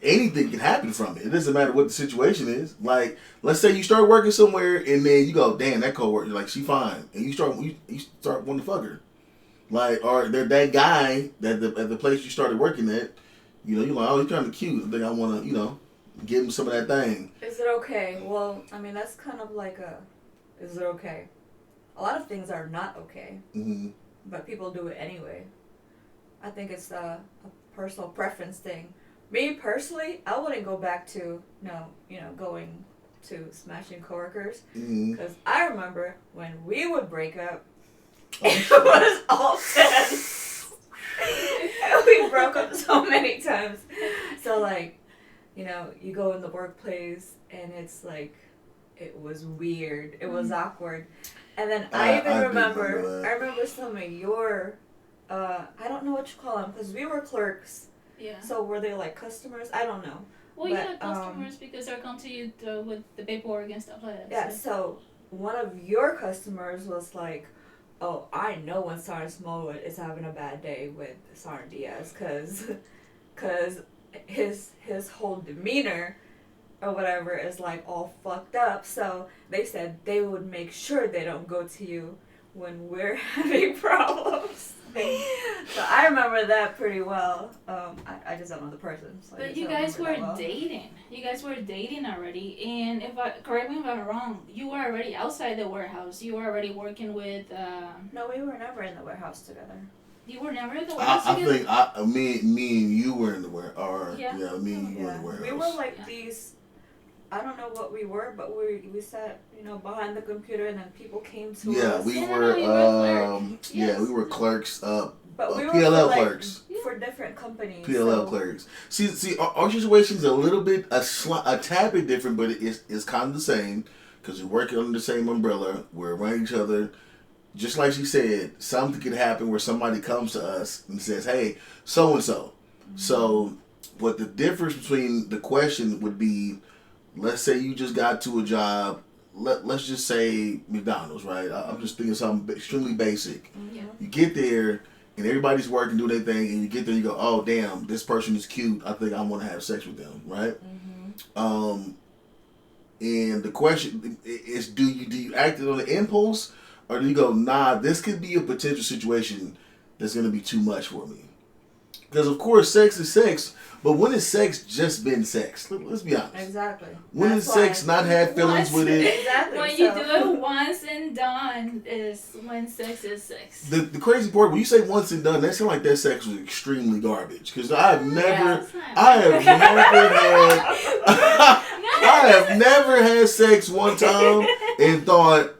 anything can happen from it. It doesn't matter what the situation is. Like, let's say you start working somewhere and then you go, damn, that coworker, like, she fine, and you start wanting to fuck her, like, or they're that guy at the place you started working at. You're like, oh, he's kind of cute. I think I want to, give him some of that thing. Is it okay? Well, I mean, that's kind of like is it okay? A lot of things are not okay, but people do it anyway. I think it's a personal preference thing. Me personally, I wouldn't go back to going to smashing coworkers, because I remember when we would break up, it was all tense. And we broke up so many times. So like, you go in the workplace and it's like, it was weird. It was awkward. And then I remember some of your, I don't know what you call them, because we were clerks. yeah. So were they like customers? I don't know. Well, but, yeah, customers because they'll come to you with the paperwork and stuff like that. Yeah, so one of your customers was like, oh, I know when Sergeant Smallwood is having a bad day with Sergeant Diaz because his whole demeanor or whatever is like all fucked up. So they said they would make sure they don't go to you when we're having problems. So I remember that pretty well. I just don't know the person. So But you guys were dating. You guys were dating already, and correct me if I'm wrong, you were already outside the warehouse. You were already working with. No, we were never in the warehouse together. You were never in the warehouse I together? think me and you were in the warehouse. Or me and you were in the warehouse. We were like these. I don't know what we were, but we sat, behind the computer, and then people came to us. Yeah, we Yeah, were. you were Yeah, we were Yes. clerks. But we were PLL for, clerks. for different companies. PLL clerks. See, our situation's a little bit a tad bit different, but it's kind of the same because we work under the same umbrella. We're around each other. Just like she said, something could happen where somebody comes to us and says, "Hey, so and so." So, what the difference between the question would be? Let's say you just got to a job. Let's just say McDonald's, right? I'm just thinking something extremely basic. Yeah. You get there, and everybody's working, doing their thing, and you get there, you go, oh, damn, this person is cute. I think I want to have sex with them, right? And the question is, do you act on the impulse, or do you go, nah, this could be a potential situation that's going to be too much for me? Because, of course, sex is sex, but when has sex just been sex? Let's be honest. Exactly. When has sex not had feelings with it? Exactly. When you do it once and done is when sex is sex. The crazy part, when you say once and done, that sounds like that sex was extremely garbage. Because I have never had sex one time and thought,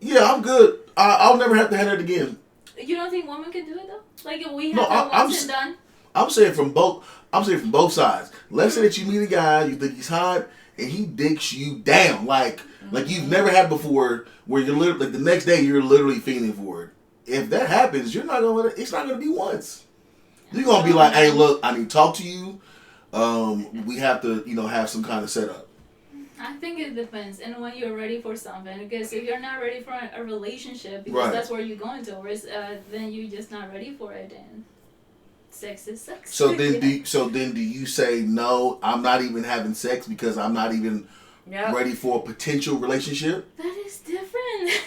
yeah, I'm good. I'll never have to have that again. You don't think women can do it though? Like if we No, have that once and done. I'm saying from both. I'm saying from both sides. Let's say that you meet a guy, you think he's hot, and he dicks you down like you've never had before, where you're literally like the next day you're literally feeling for it. If that happens, you're not gonna. It's not gonna be once. You're gonna be like, hey, look, I need to talk to you. We have to, have some kind of setup. I think it depends, and when you're ready for something. Because if you're not ready for a relationship, because that's where you're going towards, then you're just not ready for it, and sex is sex. So then, do you say no? I'm not even having sex because I'm not even ready for a potential relationship. That is different.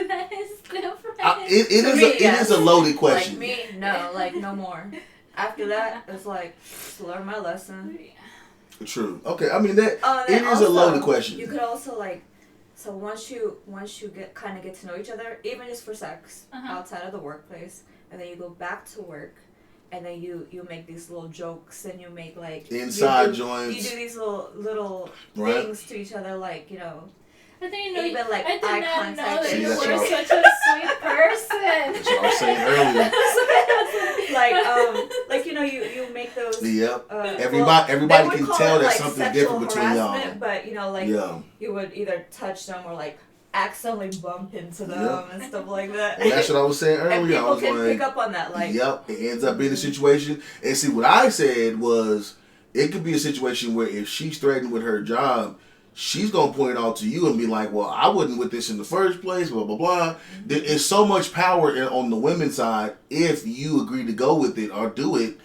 That is different. It is a loaded question. Like me, no, like no more. After that, it's like learn my lesson. True. Okay. I mean it is a loaded question. You could also so once you get to know each other, even just for sex, outside of the workplace, and then you go back to work, and then you make these little jokes, and you make inside joints. You do these little things to each other, I didn't know. Even I did eye not contact. know that you were such a sweet person. That's what I was saying earlier. You make those. Yep. Everybody can tell that something's different between y'all. But you would either touch them or accidentally bump into them and stuff like that. And that's what I was saying earlier. And people I was can pick up on that. Yep. It ends up being a situation. And see, what I said was, it could be a situation where if she's threatened with her job, she's going to point it out to you and be like, well, I wasn't with this in the first place, blah, blah, blah. There is so much power on the women's side if you agree to go with it or do it,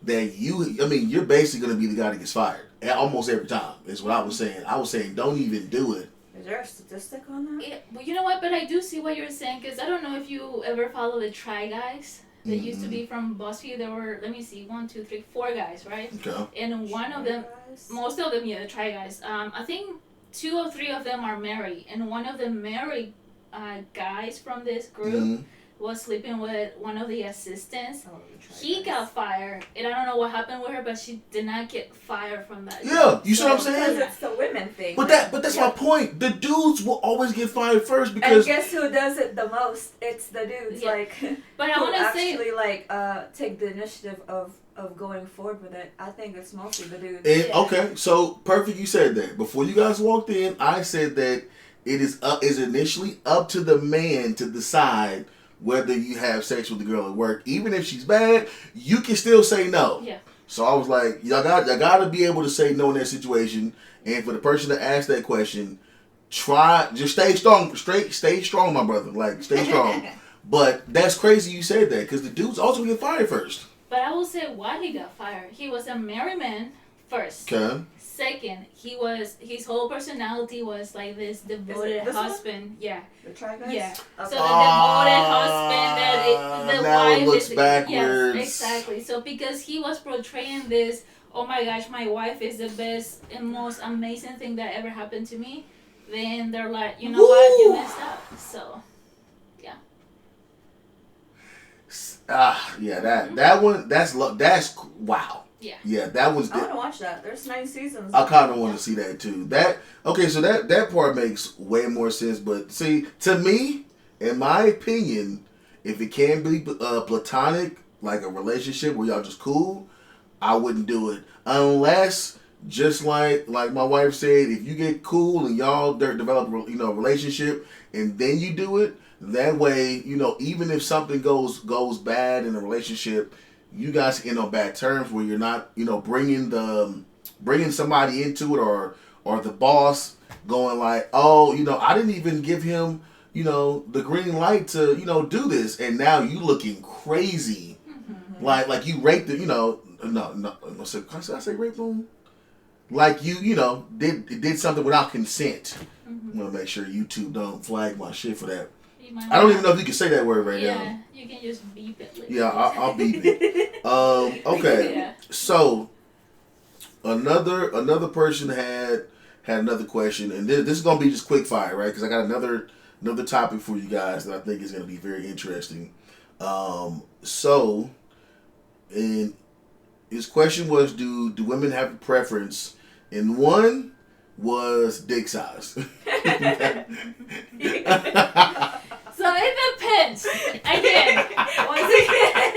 that you're basically going to be the guy that gets fired almost every time, is what I was saying. I was saying, don't even do it. Is there a statistic on that? Yeah, well, you know what? But I do see what you're saying, because I don't know if you ever follow the Try Guys. They used to be from BuzzFeed. There were, 4 guys, right? Okay. And one of them, most of them, the Try Guys. I think 2 or 3 of them are married, and one of the married guys from this group was sleeping with one of the assistants. He got fired, and I don't know what happened with her, but she did not get fired from that. Yeah, you see what I'm saying? Because it's the women thing. But that's my point. The dudes will always get fired first because. And guess who does it the most? It's the dudes. Yeah. But I want to say, actually take the initiative of going forward with it. I think it's mostly the dudes. Okay, so perfect. You said that before you guys walked in. I said that it is initially up to the man to decide whether you have sex with the girl at work. Even if she's bad, you can still say no. Yeah. So I was like, y'all got to be able to say no in that situation. And for the person to ask that question, just stay strong. Stay strong, my brother. Stay strong. But that's crazy you said that, because the dudes also get fired first. But I will say why he got fired. He was a married man first. Okay. Second, his whole personality was this devoted husband. One? Yeah. The Try Guys? Yeah. Okay. So the devoted husband that the now wife it looks is backwards. Yes, exactly. So because he was portraying this, oh my gosh, my wife is the best and most amazing thing that ever happened to me, then they're like, you know what, you messed up. So yeah. That one, that's wow. Yeah, that was. I want to watch that. There's 9 seasons. I kind of want to see that too. So that part makes way more sense. But see, to me, in my opinion, if it can be platonic, like a relationship where y'all just cool, I wouldn't do it unless, just like my wife said, if you get cool and y'all develop a relationship and then you do it. That way, even if something goes bad in a relationship, you guys end on bad terms where you're not, bringing somebody into it or the boss going like, oh, I didn't even give him, the green light to, do this, and now you looking crazy, like you raped the, no, can I say rape them? Like you did something without consent. I'm gonna make sure YouTube don't flag my shit for that. I don't even know if you can say that word right now. Yeah, you can just beep it later. Yeah, I'll beep it. Okay. Yeah. So another person had another question, and this is gonna be just quick fire, right? Because I got another topic for you guys that I think is gonna be very interesting. And his question was, do women have a preference? And one was dick size. So So it depends. Again, once again,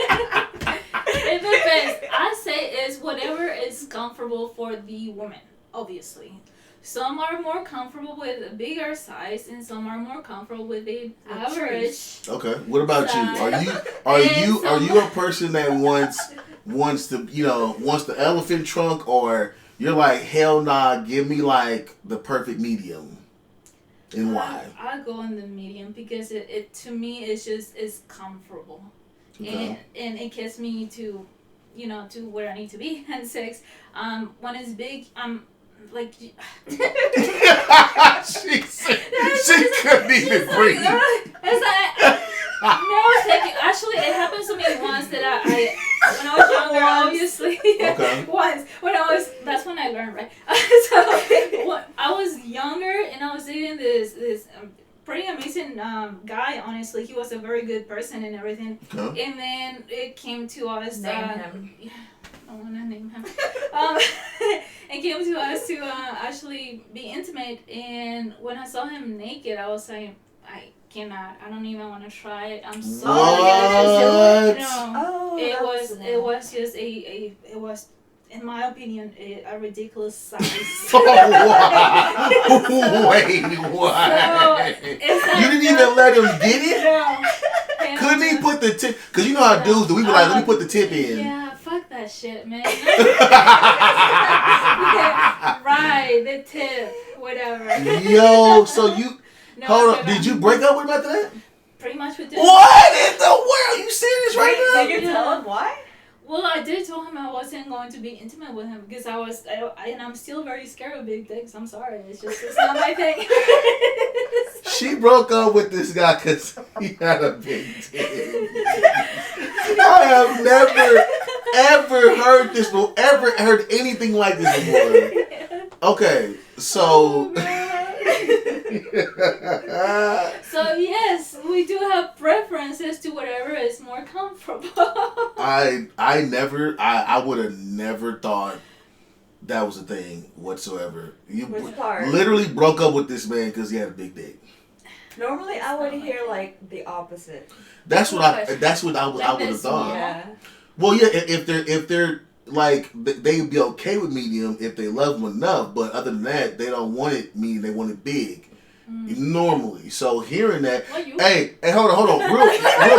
it depends. I say it's whatever is comfortable for the woman, obviously. Some are more comfortable with a bigger size, and some are more comfortable with the average. Okay. What about size. you? Are you a person that wants the elephant trunk, or you're like, hell nah, give me like the perfect medium? And why? I go in the medium because it to me it's comfortable, Okay. and it gets me to, to where I need to be at 6. When it's big, I'm like. she couldn't even breathe. It's like, no, thank you. Actually, it happened to me once that I when I was younger, obviously. Okay. Once that's when I learned, right? So I was younger and I was dating this pretty amazing guy. Honestly, he was a very good person and everything. Okay. And then it came to us. Name him. Yeah, I don't want to name him. It came to us to actually be intimate, and when I saw him naked, I was like, I cannot. I don't even want to try it. I'm sorry. What? No, Oh, it was just it was, in my opinion, a ridiculous size. Oh, wow. Wait, what? You didn't even let him get it? No. Couldn't he put the tip? Because you know how dudes do. We be like, let me put the tip in. Yeah, fuck that shit, man. Right, the tip, whatever. Yo, so you... No, hold I on. Did you break up with him after that? Pretty much with this. What in the world? You serious right now? Did you tell him why? Well, I did tell him I wasn't going to be intimate with him because and I'm still very scared of big dicks. I'm sorry. It's not my thing. She broke up with this guy because he had a big dick. I have never, ever heard this before, ever heard anything like this before. Okay, so... So yes, we do have preferences to whatever is more comfortable. I would have never thought that was a thing whatsoever. You Which part? literally broke up with this man because he had a big dick. Normally, I would hear like the opposite. That's what I would have thought. Yeah. Well, yeah, if they're like they'd be okay with medium if they love them enough, but other than that, they don't want it medium. They want it big. Normally, so hearing that, hey, hold on, real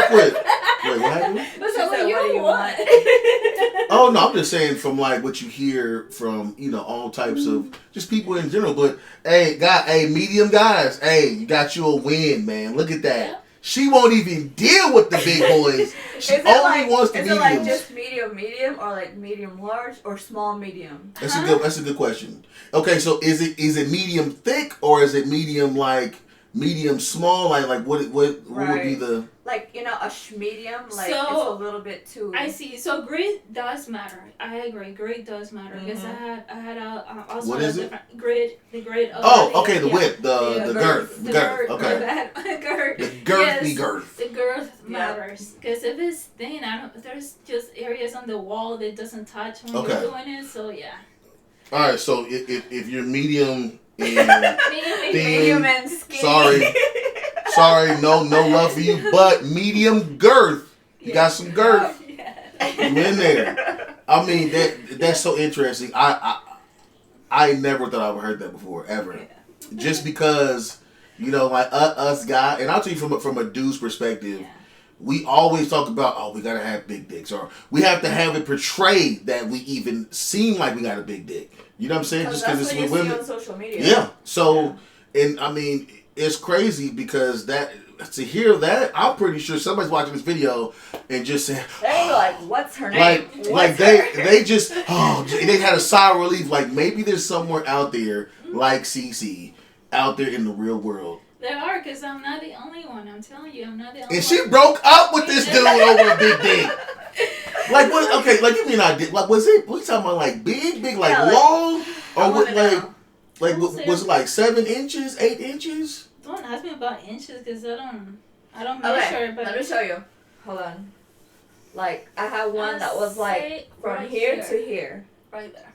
quick. Wait, what happened? What's She up? said, What "What do you you want?" Oh no, I'm just saying from like what you hear from all types of just people in general. But hey, medium guys, hey, you got you a win, man. Look at that. Yeah. She won't even deal with the big boys. She only wants the mediums. Is it like just medium, or like medium large, or small medium? That's a good question. Okay, so is it medium thick or is it medium medium small? Like what would be the like a medium, like So, it's a little bit too. I see. So grid does matter. I agree. Grid does matter because I had also what a is it? different grid. The grid. Oh, okay, the width, the girth, the girth. Okay, girth. the girthy girth. The girth matters because if it's thin, there's just areas on the wall that doesn't touch when you're doing it. So yeah. All right, so if you're medium and medium and skinny. Sorry, no love for you, but medium girth. You got some girth. Yeah. You in there. I mean that's so interesting. I never thought I would heard that before ever. Yeah. Just because like us guys, and I'll tell you from a dude's perspective. Yeah. We always talk about, we gotta have big dicks, or we have to have it portrayed that we even seem like we got a big dick. You know what I'm saying? Just because it's with women on social media. Yeah. So, and I mean, it's crazy because to hear that, I'm pretty sure somebody's watching this video and just saying, they're like, "What's her name?" They just they had a sigh of relief. Like maybe there's somewhere out there like CC out there in the real world. There are, because I'm not the only one. I'm telling you, I'm not the only one. And she broke up with this dude over a big dick. Like what? Okay, like give me an idea. Like was it? We talking about like big, like long, or what? Was it like 7 inches, 8 inches? Don't ask me about inches, because I don't measure. But let me show you. Hold on. Like I had one that was like from here to here. Right there.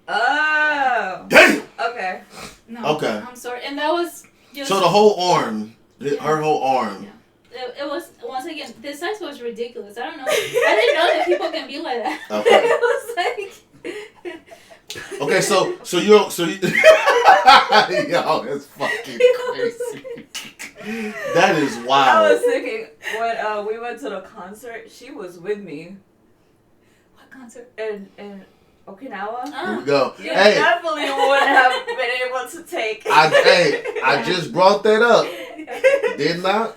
Oh. Damn. Okay. No. Okay. I'm sorry, and that was. So the whole arm, her whole arm. it was, once again, the size was ridiculous. I don't know. I didn't know that people can be like that. Okay. It was like. Okay, so you yo, that's fucking crazy. That is I wild. was thinking when we went to the concert, she was with me What concert? in Okinawa. Here we go. You Hey, definitely wouldn't have been able to take. I just brought that up, didn't I?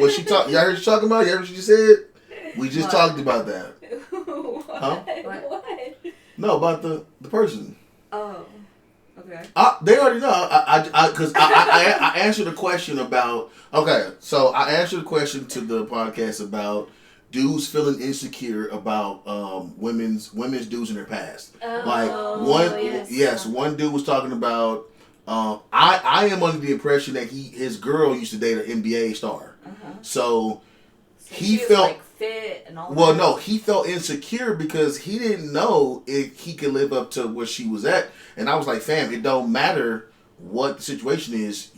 What she talk? Y'all heard she talking about? You heard what she just said? We just What? talked about that. What? Huh? What? No, about the person. Oh, okay. They already know. I answered a question about. Okay, so I answered a question to the podcast about dudes feeling insecure about women's dudes in their past. Like one dude was talking about. I am under the impression that his girl used to date an NBA star, so he she was, felt. like, fit and all Well, that. no, he felt insecure because he didn't know if he could live up to where she was at. And I was like, fam, it don't matter what the situation is.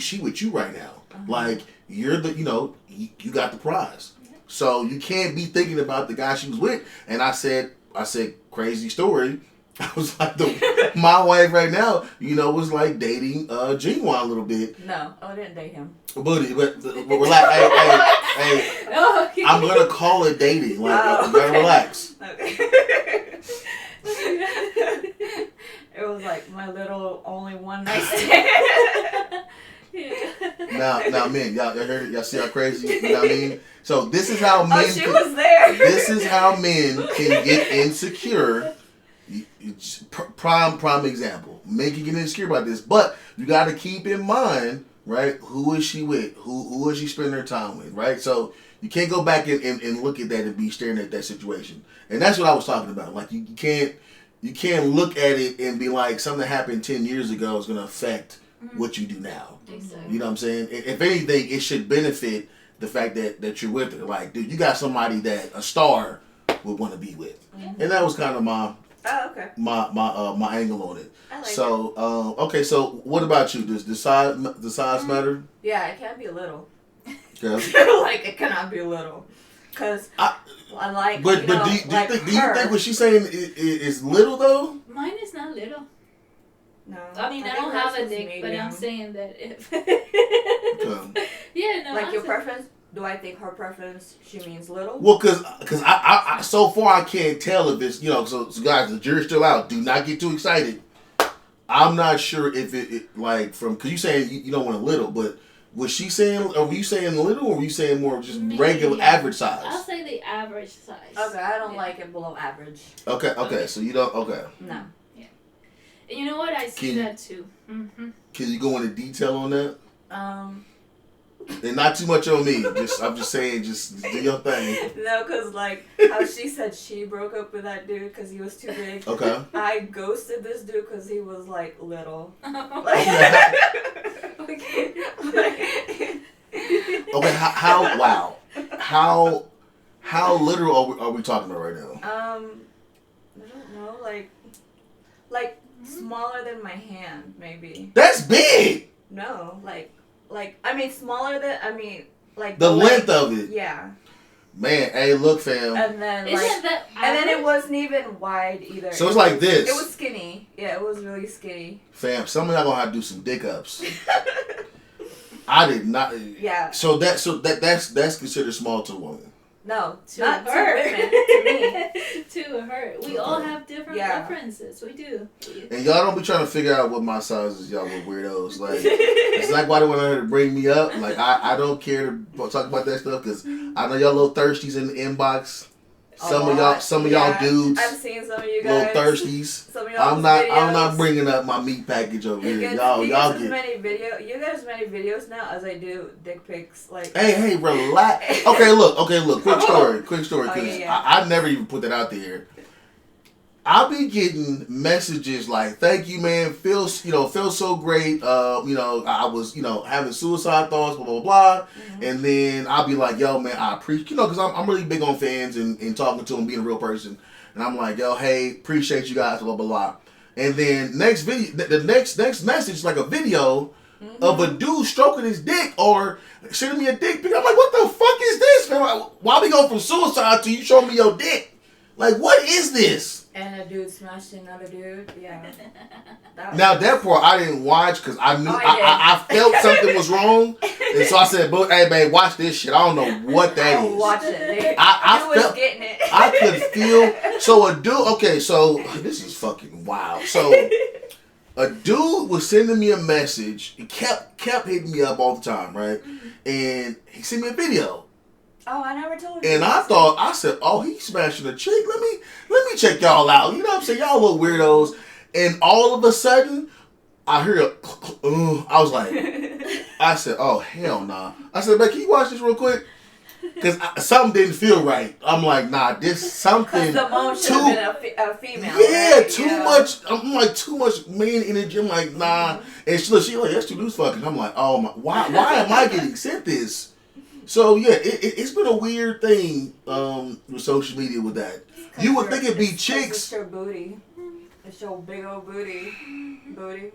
She with you right now. Like, you're the, you got the prize. So you can't be thinking about the guy she was with. And I said, crazy story. I was like, my wife right now, was like dating Jinwan a little bit. No, I didn't date him. But relax. Hey, Oh, okay. I'm gonna call it dating. Like, you gotta relax. Okay. It was like my little only one night stand. Now, men, y'all heard it? Y'all see how crazy? You know what I mean? So this is how men. She was there. This is how men can get insecure. Prime example. Men can get insecure about this, but you got to keep in mind, right? Who is she with? Who is she spending her time with? Right? So you can't go back and look at that and be staring at that situation. And that's what I was talking about. Like you can't look at it and be like something that happened 10 years ago is going to affect what you do now. Exactly. You know what I'm saying? If anything, it should benefit the fact that you're with her. Like, dude, you got somebody that a star would want to be with. And that was kind of my angle on it. I like So, okay, so what about you? Does the size matter? Yeah, it can be little. Yeah. Like, it cannot be little. Because I like, But do you think what she's saying is little though? Mine is not little. No. I mean, I don't have a dick, but I'm saying that if. Yeah, no. Like, your preference? Do I think her preference, she means little? Well, cause I so far I can't tell if it's so guys, the jury's still out. Do not get too excited. I'm not sure if it like from because you saying you don't want a little, but was she saying? Or were you saying little, or were you saying more just regular average size? I'll say the average size. Okay, I don't like it below average. Okay. So you don't. Okay. No. Yeah. And you know what? I see that too. Can you go into detail on that? And not too much on me. I'm just saying, just do your thing. No, because like how she said she broke up with that dude because he was too big. Okay. I ghosted this dude because he was like little. Okay. How literal are we talking about right now? I don't know, like smaller than my hand, maybe. That's big. No, like I mean smaller than like the length of it. Yeah. Man, hey, look, fam. And then Isn't that and then it wasn't even wide either. So it's like this. It was skinny. Yeah, it was really skinny. Fam, some of y'all gonna have to do some dick ups. I did not. Yeah. So that's considered small to a woman. No, to not her. to women. To me. To her. We all have different preferences. We do. And y'all don't be trying to figure out what my size is. Y'all were weirdos. Like, it's like why they want her to bring me up. Like, I don't care to talk about that stuff because I know y'all little thirsties in the inbox. Some of y'all dudes. I've seen some of you guys. Little thirsties. Some of y'all I'm not bringing up my meat package over here. Y'all get get as many videos now as I do dick pics. Like, hey, relax. Okay, look. Quick story. Because I never even put that out there. I'll be getting messages like, "Thank you, man. Feels so great. I was having suicide thoughts, blah blah blah." And then I'll be like, "Yo, man, I appreciate because I'm really big on fans and talking to them, being a real person." And I'm like, "Yo, hey, appreciate you guys, blah blah blah." And then next video, the next message, like a video of a dude stroking his dick or sending me a dick pic. I'm like, what the fuck is this, man? Like, why we go from suicide to you showing me your dick? Like, what is this? And a dude smashed another dude. Yeah. Now that part I didn't watch because I knew I felt something was wrong, and so I said, "But hey, babe, watch this shit. I don't know what that is." Watch it. I was felt getting it. I could feel. So a dude. Okay, so this is fucking wild. So a dude was sending me a message. He kept hitting me up all the time, right? And he sent me a video. Oh, I never told you. And I said, oh, he's smashing a chick. Let me check y'all out. You know what I'm saying? Y'all little weirdos. And all of a sudden, I hear I was like, I said, oh, hell nah. I said, man, can you watch this real quick? Because something didn't feel right. I'm like, nah, this something. The mom should have been a female. Yeah, right? too much. I'm like, too much man energy. I'm like, nah. And she like, that's two dudes fucking. I'm like, oh my, why am I getting sent this? So yeah, it's been a weird thing with social media with that. You would think it'd be chicks. It's your booty. It's your big old booty.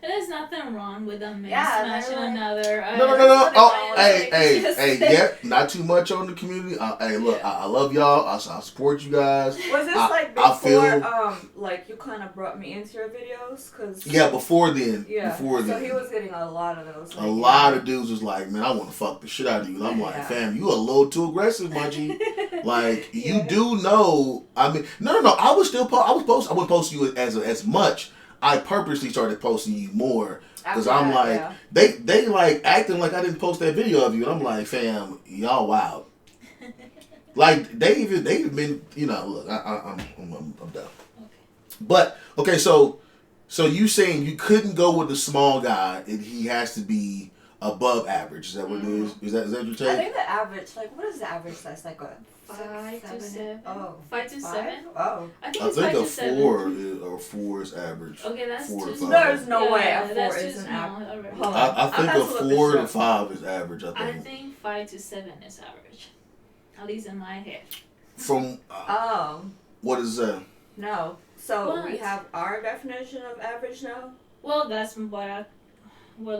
There's nothing wrong with a man smashing like, another. No. Oh, hey, yeah, not too much on the community. Hey, look, I love y'all. I support you guys. Was this like before, like you kind of brought me into your videos? Cause yeah, before then. Yeah. Before then. So he was getting a lot of those. Like, a lot of dudes was like, man, I want to fuck the shit out of you. And I'm like, fam, you a little too aggressive, my G. Like, you do know. I mean, no. I was still I wouldn't post you as much. I purposely started posting you more because I'm like, they like acting like I didn't post that video of you, and I'm like, fam, y'all wild. Like they even been, you know, look, I'm done. Okay. But okay, so you saying you couldn't go with the small guy and he has to be above average? Is that what it is? Is that your take? I think the average, like, what is the average size? Like a 5 to 7. Oh, 5 to 7. Oh, I think I it's think 5 a to 7. 4 is average. Okay, that's 4 to too 5. There's no way a 4 that's is too an small. average. I think a 4 to 5 is average. I think 5 to 7 is average. At least in my head. From what is that? No. So What? we have our definition of average now. Well, that's what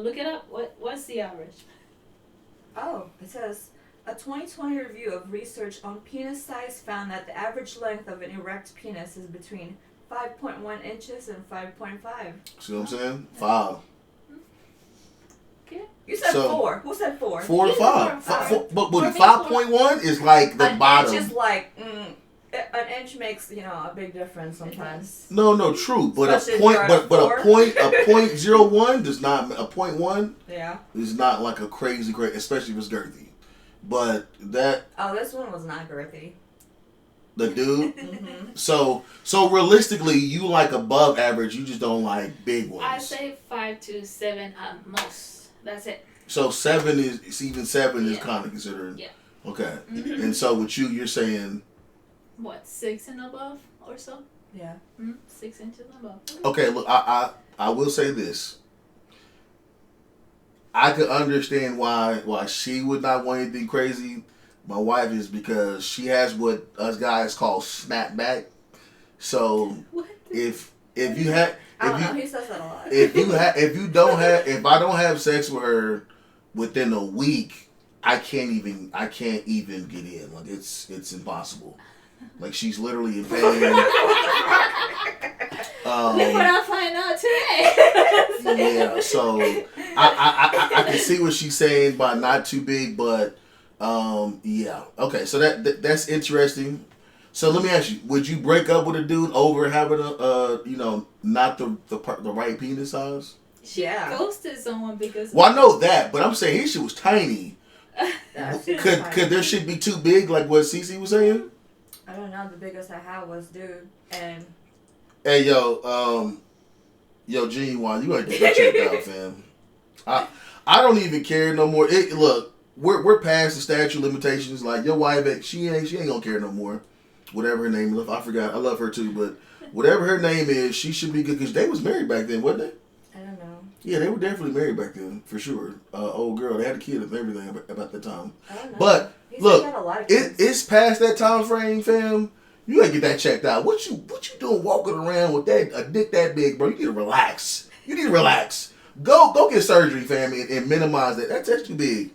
look it up. What's the average? Oh, it says a 2020 review of research on penis size found that the average length of an erect penis is between 5.1 inches and 5.5. See what I'm saying? 5. Okay. You said So, 4. Who said 4? 4 to 5. But For me, 5.1 is like the an bottom. inch is like an inch makes, you know, a big difference sometimes. No, true. But Especially a point, if you're at but a a point 0.01 does not. A 0.1 Yeah. is not like a crazy, especially if it's girthy. But that Oh, this one was not girthy. the dude. Mm-hmm. So realistically, you like above average. You just don't like big ones. I say 5 to 7 at most. That's it. So 7 is even 7 is kind of considered. Yeah. Okay. And so with you're saying. What, 6 and above or so? Yeah. 6 inches and above. Okay, look, I will say this. I could understand why she would not want anything crazy. My wife is because she has what us guys call snapback. So What? if you had I don't know. He says that a lot. if I don't have sex with her within a week, I can't even get in. Like it's impossible. Like she's literally in pain. Look what I find out today. Yeah, so I can see what she's saying by not too big, but yeah. Okay, so that's interesting. So let me ask you: would you break up with a dude over having not the right penis size? She ghosted someone because. Well, I know that, but I'm saying his shit was tiny. Could their shit be too big, like what Cece was saying? I don't know. The biggest I had was dude, and. Hey yo, Genuine, you gotta get that checked out, fam. I don't even care no more. Look, we're past the statute of limitations. Like your wife, she ain't gonna care no more. Whatever her name is, I forgot. I love her too, but whatever her name is, she should be good because they was married back then, wasn't they? I don't know. Yeah, they were definitely married back then for sure. Old girl, they had a kid and everything about that time. I don't know. But He look, said he had a lot of kids. it's past that time frame, fam. You gotta get that checked out. What you doing walking around with a dick that big, bro? You need to relax. Go get surgery, fam, and minimize that. That's too big.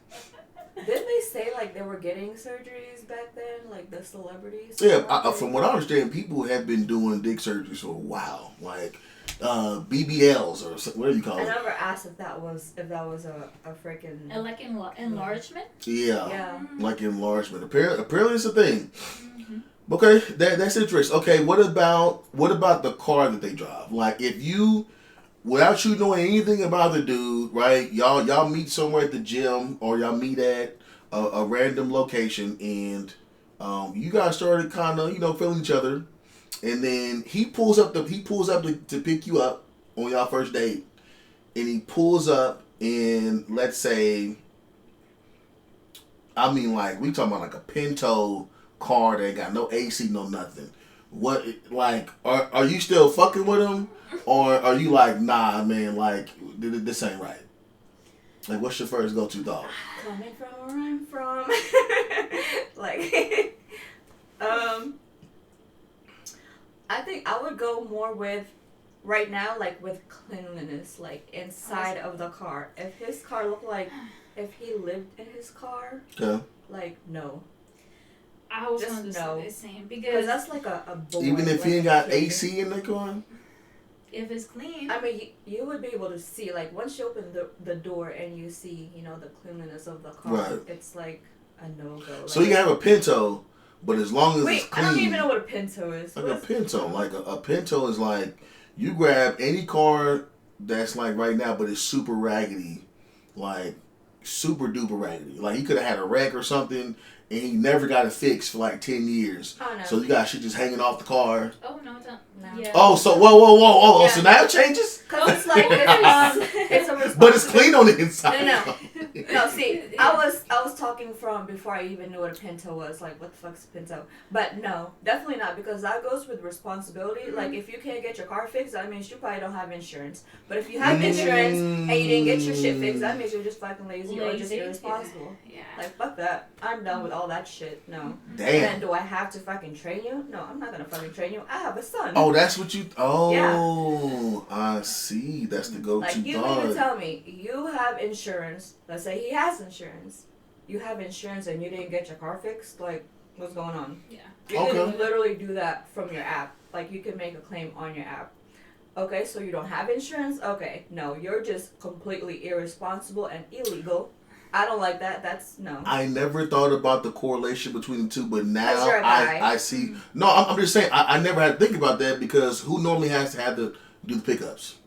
Didn't they say like they were getting surgeries back then, like the celebrities? Yeah, from what I understand, people have been doing dick surgeries for a while, like BBLs or whatever you call it. I never asked if that was a freaking like enlargement. Yeah. Like enlargement. Apparently, it's a thing. Okay, that's interesting. Okay, what about the car that they drive? Like, if you, without you knowing anything about the dude, right? Y'all meet somewhere at the gym, or y'all meet at a random location, and you guys started kind of feeling each other, and then he pulls up to pick you up on y'all first date, and he pulls up in, let's say, I mean, like, we talking about like a Pinto car that ain't got no AC, no nothing. What, like, are you still fucking with him, or are you like, nah, man, like, this ain't right? Like, what's your first go-to thought? Coming from where I'm from, like, I think I would go more with, right now, like, with cleanliness, like, inside of the car. If his car looked like, if he lived in his car, like, no. I was just going to say the same, because that's like a boy. Even if he ain't got AC in the car? If it's clean. I mean, you would be able to see, like, once you open the door and you see, the cleanliness of the car, right. It's like a no-go. So you can have a Pinto, but as long as it's clean. I don't even know what a Pinto is. Like a Pinto. Like a Pinto is like, you grab any car that's like right now, but it's super raggedy. Like, super duper raggedy. Like, he could have had a wreck or something, and he never got it fixed for like 10 years. Oh, no. So you got shit just hanging off the car. Oh, no, don't. No. Yeah. Oh, so whoa. Yeah. So now it changes? Because it's like, it's a responsibility. But it's clean on the inside. No, see, I was talking from before I even knew what a Pinto was. Like, what the fuck's a Pinto? But no, definitely not, because that goes with responsibility. Mm-hmm. Like, if you can't get your car fixed, that means you probably don't have insurance. But if you have insurance and you didn't get your shit fixed, that means you're just fucking lazy or just irresponsible. Yeah. Like, fuck that. I'm done with all that shit. No. Damn. And then do I have to fucking train you? No, I'm not gonna fucking train you. I have a son. Oh, that's what you... Oh, yeah. I see. That's the go-to Like, you thought. mean to tell me you have insurance. Let's say he has insurance. You have insurance and you didn't get your car fixed? Like, what's going on? Yeah. You can literally do that from your app. Like, you can make a claim on your app. Okay, so you don't have insurance? Okay, no, you're just completely irresponsible and illegal. I don't like that. That's no. I never thought about the correlation between the two, but now you're a guy. I see. No, I'm just saying, I never had to think about that, because who normally has to have to do the pickups?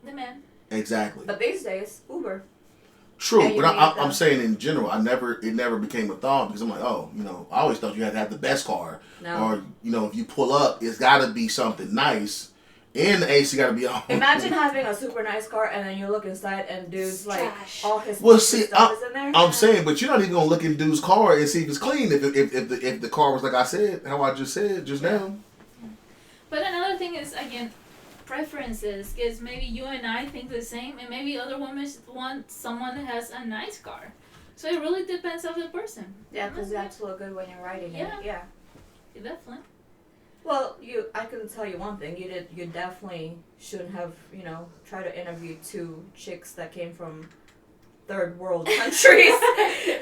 The man. Exactly. But these days, Uber. True, but I'm saying in general, it never became a thought, because I'm like, oh, I always thought you had to have the best car. No. Or, if you pull up, it's got to be something nice. And the AC got to be on. Imagine having a super nice car and then you look inside and dude's like all his stuff is in there. I'm saying, but you're not even gonna look in dude's car and see if it's clean. If the car was like I said, how I just said just now. But another thing is, again, preferences. Because maybe you and I think the same, and maybe other women want someone that has a nice car. So it really depends on the person. Yeah, because you have to look good when you're riding it. Yeah. Definitely. Well, I can tell you one thing. You definitely shouldn't have, tried to interview two chicks that came from third world countries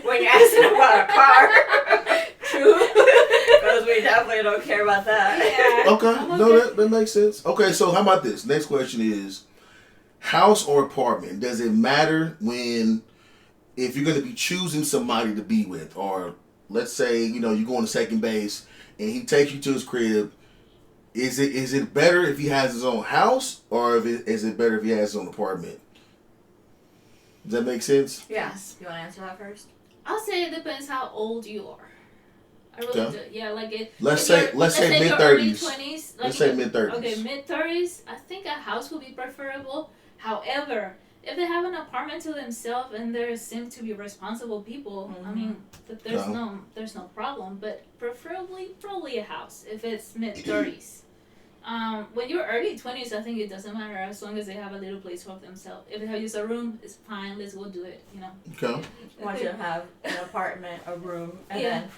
when you're asking about a car. True. Because we definitely don't care about that. Yeah. Okay. No, that makes sense. Okay, so how about this? Next question is, house or apartment? Does it matter if you're going to be choosing somebody to be with? Or let's say, you go on to second base, and he takes you to his crib. Is it better if he has his own house, or is it better if he has his own apartment? Does that make sense? Yes. You want to answer that first? I'll say it depends how old you are. I really do. Yeah, like it. Let's say mid-30s. Let's say mid-30s. Okay, mid-30s. I think a house would be preferable. However, if they have an apartment to themselves and they seem to be responsible people, I mean, there's no problem. But probably a house if it's mid-30s. When you're early 20s, I think it doesn't matter as long as they have a little place for themselves. If they have used a room, it's fine. Let's go do it. Okay. Want you to have an apartment, a room, and then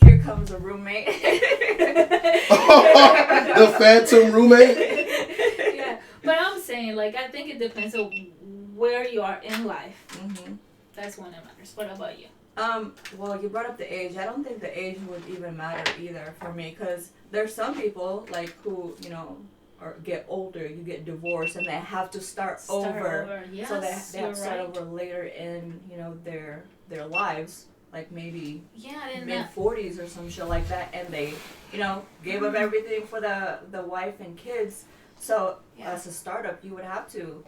here comes a roommate. The phantom roommate. Yeah, but I'm saying, like, I think it depends on where you are in life. Mm-hmm. That's when it matters. What about you? Well, you brought up the age. I don't think the age would even matter either for me, because there's some people like who, you know, or get older, you get divorced, and they have to start over. Yes, so they have to start right. over later in, you know, their lives, like maybe Yeah, mid-40s or some shit like that, and they, you know, gave up everything for the wife and kids. So as a startup, you would have to,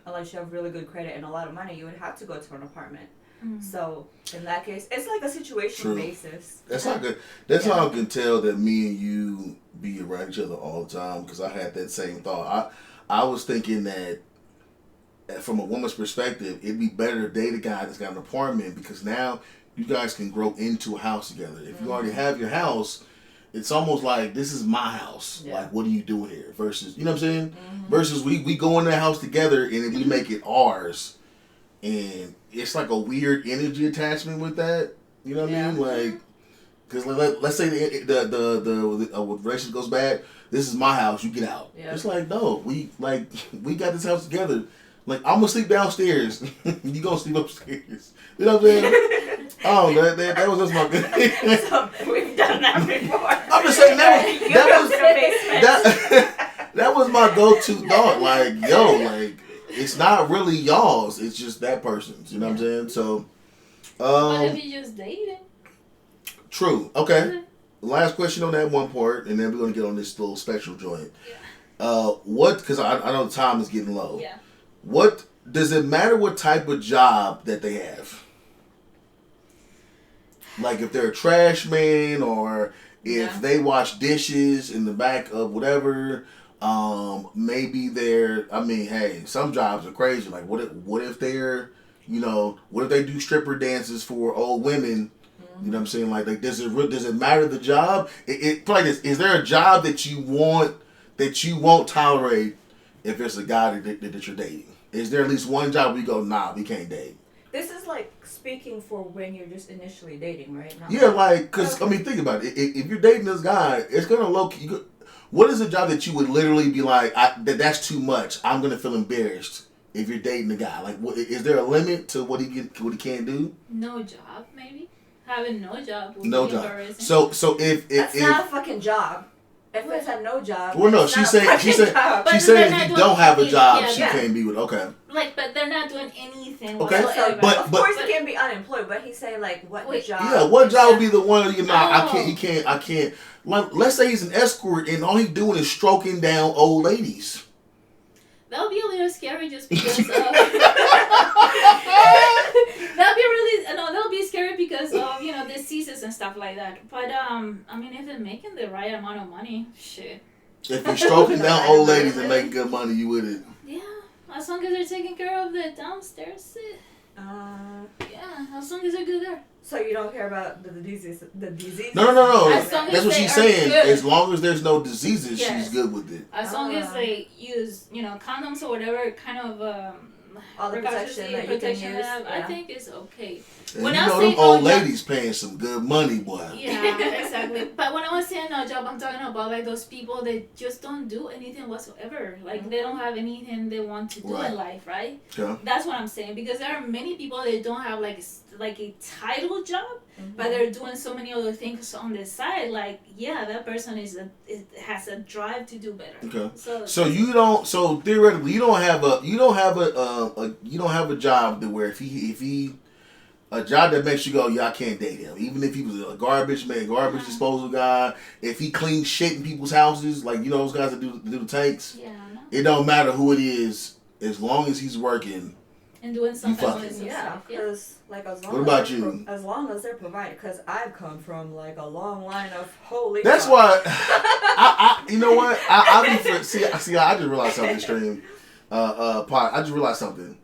unless you have really good credit and a lot of money, you would have to go to an apartment. So in that case, it's like a situation basis. That's not good. That's how I can tell that me and you be around each other all the time, because I had that same thought. I was thinking that from a woman's perspective, it'd be better to date a guy that's got an apartment, because now you guys can grow into a house together. If you already have your house, it's almost like, this is my house. Yeah. Like, what are you doing here? Versus, you know what I'm saying? Versus we go in that house together and then we make it ours. And it's like a weird energy attachment with that. You know what I mean? Like, because let's say the relationship goes bad. This is my house. You get out. Yeah. It's like, no, we got this house together. Like, I'm gonna sleep downstairs. You gonna sleep upstairs. You know what I'm saying? Oh, that was just my good. So we've done that before. I'm just saying that was my go-to thought. Like, yo, like, it's not really y'all's. It's just that person's. You know what I'm saying? So, what if you just dating? True. Okay. Last question on that one part, and then we're gonna get on this little special joint. Yeah. What? Because I know the time is getting low. Yeah. What does it matter? What type of job that they have? Like if they're a trash man, or if they wash dishes in the back of whatever. Maybe they're. I mean, hey, some jobs are crazy. Like what if they're, you know, what if they do stripper dances for old women? You know what I'm saying? Like does it matter the job? It like this. Is there a job that you won't tolerate if it's a guy that you're dating? Is there at least one job where you go, nah, we can't date? This is like speaking for when you're just initially dating, right? Because I mean, think about it. If you're dating this guy, it's gonna low-key. What is a job that you would literally be like, that's too much? I'm gonna feel embarrassed if you're dating the guy. Like, is there a limit to what he can't do? No job, maybe. Having no job. No job. So if that's not a fucking job. If it's a no job. Well, no, she said if you don't have a job, she can't be with. Okay. Like, but they're not doing anything. Okay. Whatsoever. But of course you can be unemployed, but he's saying like what job? Yeah, what job would be the one I can't. Like, let's say he's an escort and all he's doing is stroking down old ladies. That would be a little scary just because of... That would be scary because of, you know, diseases and stuff like that. But, I mean, if they're making the right amount of money, shit. If you're stroking down old ladies and making good money, you with it. Yeah, as long as they're taking care of the downstairs. Yeah, as long as they're good there. So you don't care about the disease? No. That's what she's saying. Good. As long as there's no diseases, she's good with it. As long as they use, you know, condoms or whatever kind of all the protection that you can use. I think it's okay. And when you know them old ladies paying some good money, boy. Yeah, exactly. But when I was saying no job, I'm talking about like those people that just don't do anything whatsoever. Like they don't have anything they want to do in life, right? Yeah. That's what I'm saying, because there are many people that don't have like a title job, but they're doing so many other things on the side. Like, yeah, that person has a drive to do better. Okay. So you don't. So theoretically, you don't have a job that where if he a job that makes you go, yeah, I can't date him. Even if he was a garbage disposal guy, if he cleans shit in people's houses, like, you know, those guys that do the tanks. Yeah. It don't matter who it is, as long as he's working. And doing something with himself. Because, like, as long what about you? As long as they're provided, because I've come from, like, a long line of holy. That's why, you know what? I just realized something, stream. I just realized something.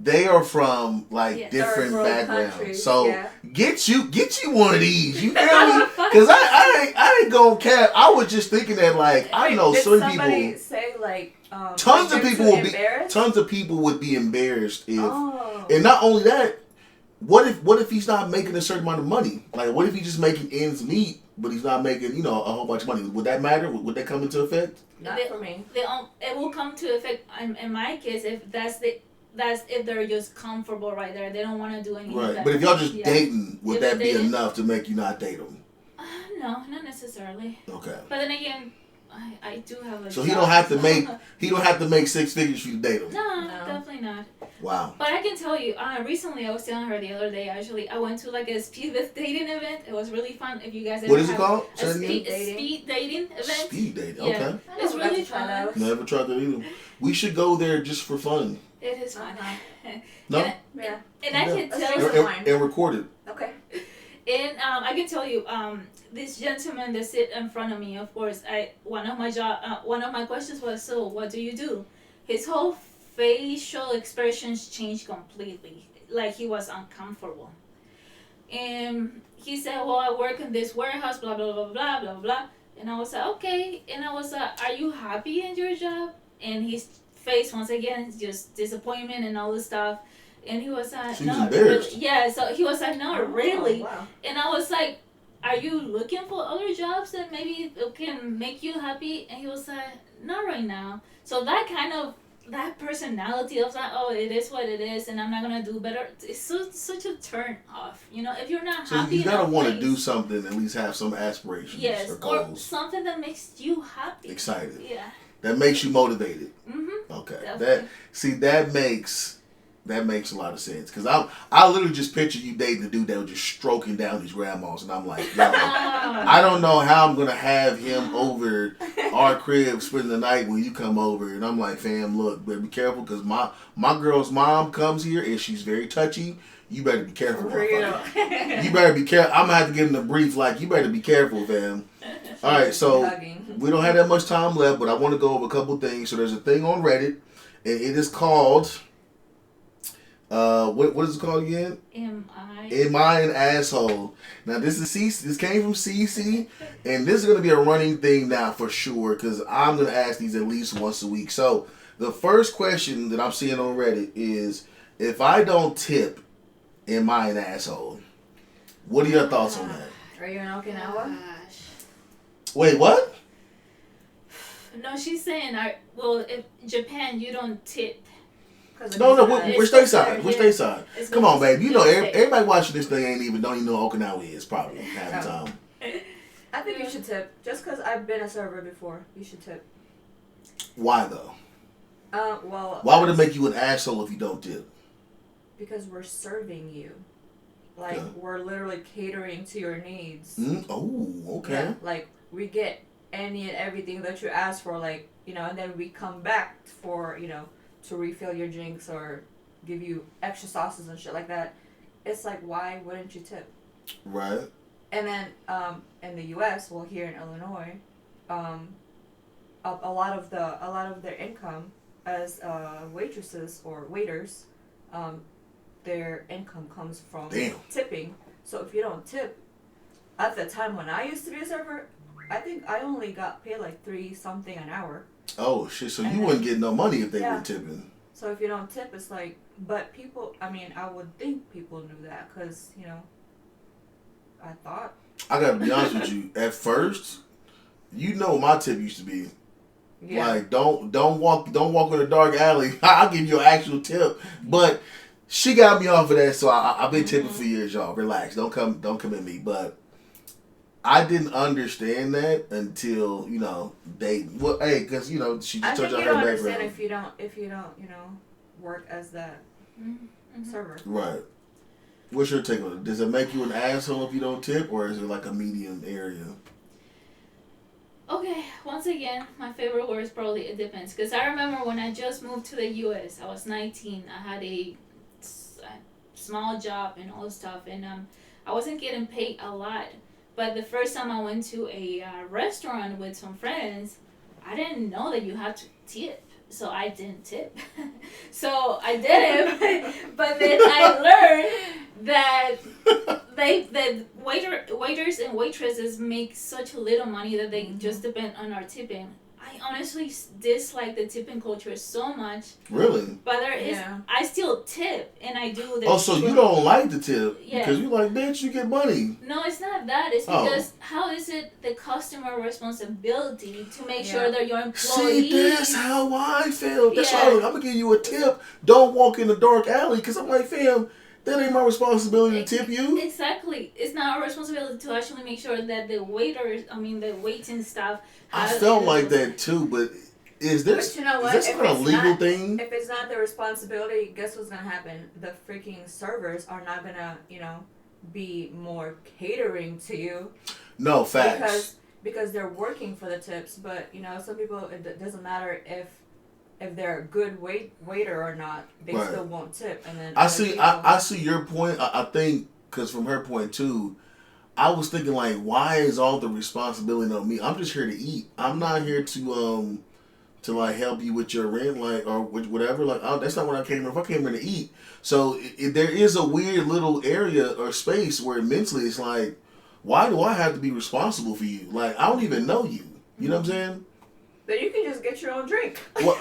They are from like different backgrounds, countries, so get you one of these. You feel me? Because I ain't gonna cap. I was just thinking that like I know some people say like tons of people would be embarrassed if, and not only that, what if he's not making a certain amount of money? Like what if he's just making ends meet, but he's not making a whole bunch of money? Would that matter? Would that come into effect? Not for me. It will come to effect in my case if that's the that's if they're just comfortable right there. They don't want to do anything. Right. That, But if y'all just dating, would If that they're be dating? enough to make you not date him? No, not necessarily. Okay. But then again, I do have a So job, he don't have to make 6 figures for you to date him. No, definitely not. Wow. But I can tell you, recently I was telling her the other day, actually, I went to like a speed dating event. It was really fun. If you guys ever What is it called? A speed dating event. Speed dating. Yeah. Okay. It's really fun. Never tried that either. We should go there just for fun. It is fun. No? And I can tell Let's you, And record it. Okay. and I can tell you, this gentleman that sit in front of me, of course, one of my questions was, so what do you do? His whole facial expressions changed completely, like he was uncomfortable. And he said, well, I work in this warehouse, blah blah blah blah blah blah. And I was like, okay. And I was like, are you happy in your job? And his face once again just disappointment and all this stuff. And he was like, She was no, embarrassed. really. Yeah. So he was like, no, really. Wow. And I was like, are you looking for other jobs that maybe can make you happy? And he was like, not right now. So that personality of that, oh, it is what it is, and I'm not gonna do better. It's such a turn off. You know, if you're not So happy, you gotta in a want to place, do something, at least have some aspirations yes, or or goals. something that makes you happy, Excited. Yeah. That makes you motivated. Mhm. Okay. Definitely. That makes a lot of sense. Because I literally just picture you dating a dude that was just stroking down his grandmas, and I'm like, yo, I don't know how I'm gonna have him over our crib spending the night when you come over. And I'm like, fam, look, better be careful, because my girl's mom comes here and she's very touchy. You better be careful, motherfucker. You better be careful. I'm gonna have to give him the brief, like, you better be careful, fam. All right, so we don't have that much time left, but I want to go over a couple things. So there's a thing on Reddit, and it is called, what is it called again? Am I an asshole? Now this came from CC, and this is gonna be a running thing now for sure, because I'm gonna ask these at least once a week. So the first question that I'm seeing on Reddit is, if I don't tip, am I an asshole? What are your thoughts on that? Are you in Okinawa? Wait, what? No, she's saying, if Japan, you don't tip. No, we're stateside. We're stateside. Come on, babe. You know, everybody watching this thing don't even know what Okinawa is, probably, half the time. I think you should tip. Just because I've been a server before, you should tip. Why, though? Why would it make you an asshole if you don't tip? Because we're serving you. Like, Okay. we're literally catering to your needs. Oh, okay. Yeah, like, we get any and everything that you ask for, like, you know, and then we come back for, you know, to refill your drinks or give you extra sauces and shit like that. It's like, why wouldn't you tip? Right. And then in the U.S., well, here in Illinois, a lot of their income as waitresses or waiters, their income comes from tipping. So if you don't tip, at the time when I used to be a server, I think I only got paid like $3-something an hour. Oh shit! So you wouldn't get no money if they were tipping. So if you don't tip, it's like, but people. I mean, I would think people knew that, because you know, I thought. I gotta be honest with you. At first, you know what my tip used to be. Yeah. Like, don't walk in a dark alley. I'll give you an actual tip. But she got me off of that, so I've been tipping for years, y'all. Relax. Don't come at me. But I didn't understand that until, you know, because, you know, she just told you her background. I think you don't understand if you don't, you know, work as that server. Right. What's your take on it? Does it make you an asshole if you don't tip, or is it like a medium area? Okay, once again, my favorite word is probably it depends. Because I remember when I just moved to the U.S., I was 19. I had a small job and all this stuff, and I wasn't getting paid a lot. But the first time I went to a restaurant with some friends, I didn't know that you had to tip. So I didn't tip. So I didn't. But then I learned that waiters and waitresses make such little money that they just depend on our tipping. I honestly dislike the tipping culture so much. Really? But there is, I still tip, and I do. Oh, so you don't like the tip? Yeah. Because you like, bitch, you get money. No, it's not that. It's because how is it the customer responsibility to make sure that your employee... See, that's how I feel. That's why I'm going to give you a tip. Don't walk in the dark alley, because I'm like, fam, that ain't my responsibility to tip you. Exactly. It's not our responsibility to actually make sure that the waiters, the waiting staff... I felt like that too, but is this, but you know what? Is this not a legal thing? If it's not their responsibility, guess what's going to happen? The freaking servers are not going to, be more catering to you. No, facts. Because they're working for the tips, but, some people, it doesn't matter if they're a good waiter or not, they still won't tip. And then I see your point. I think, because from her point too, I was thinking like, why is all the responsibility on me? I'm just here to eat. I'm not here to like help you with your rent, like, or with whatever. Like, oh, that's not what I came here. If I came here to eat, so there is a weird little area or space where mentally it's like, why do I have to be responsible for you? Like, I don't even know you. You know what I'm saying? But you can just get your own drink. What?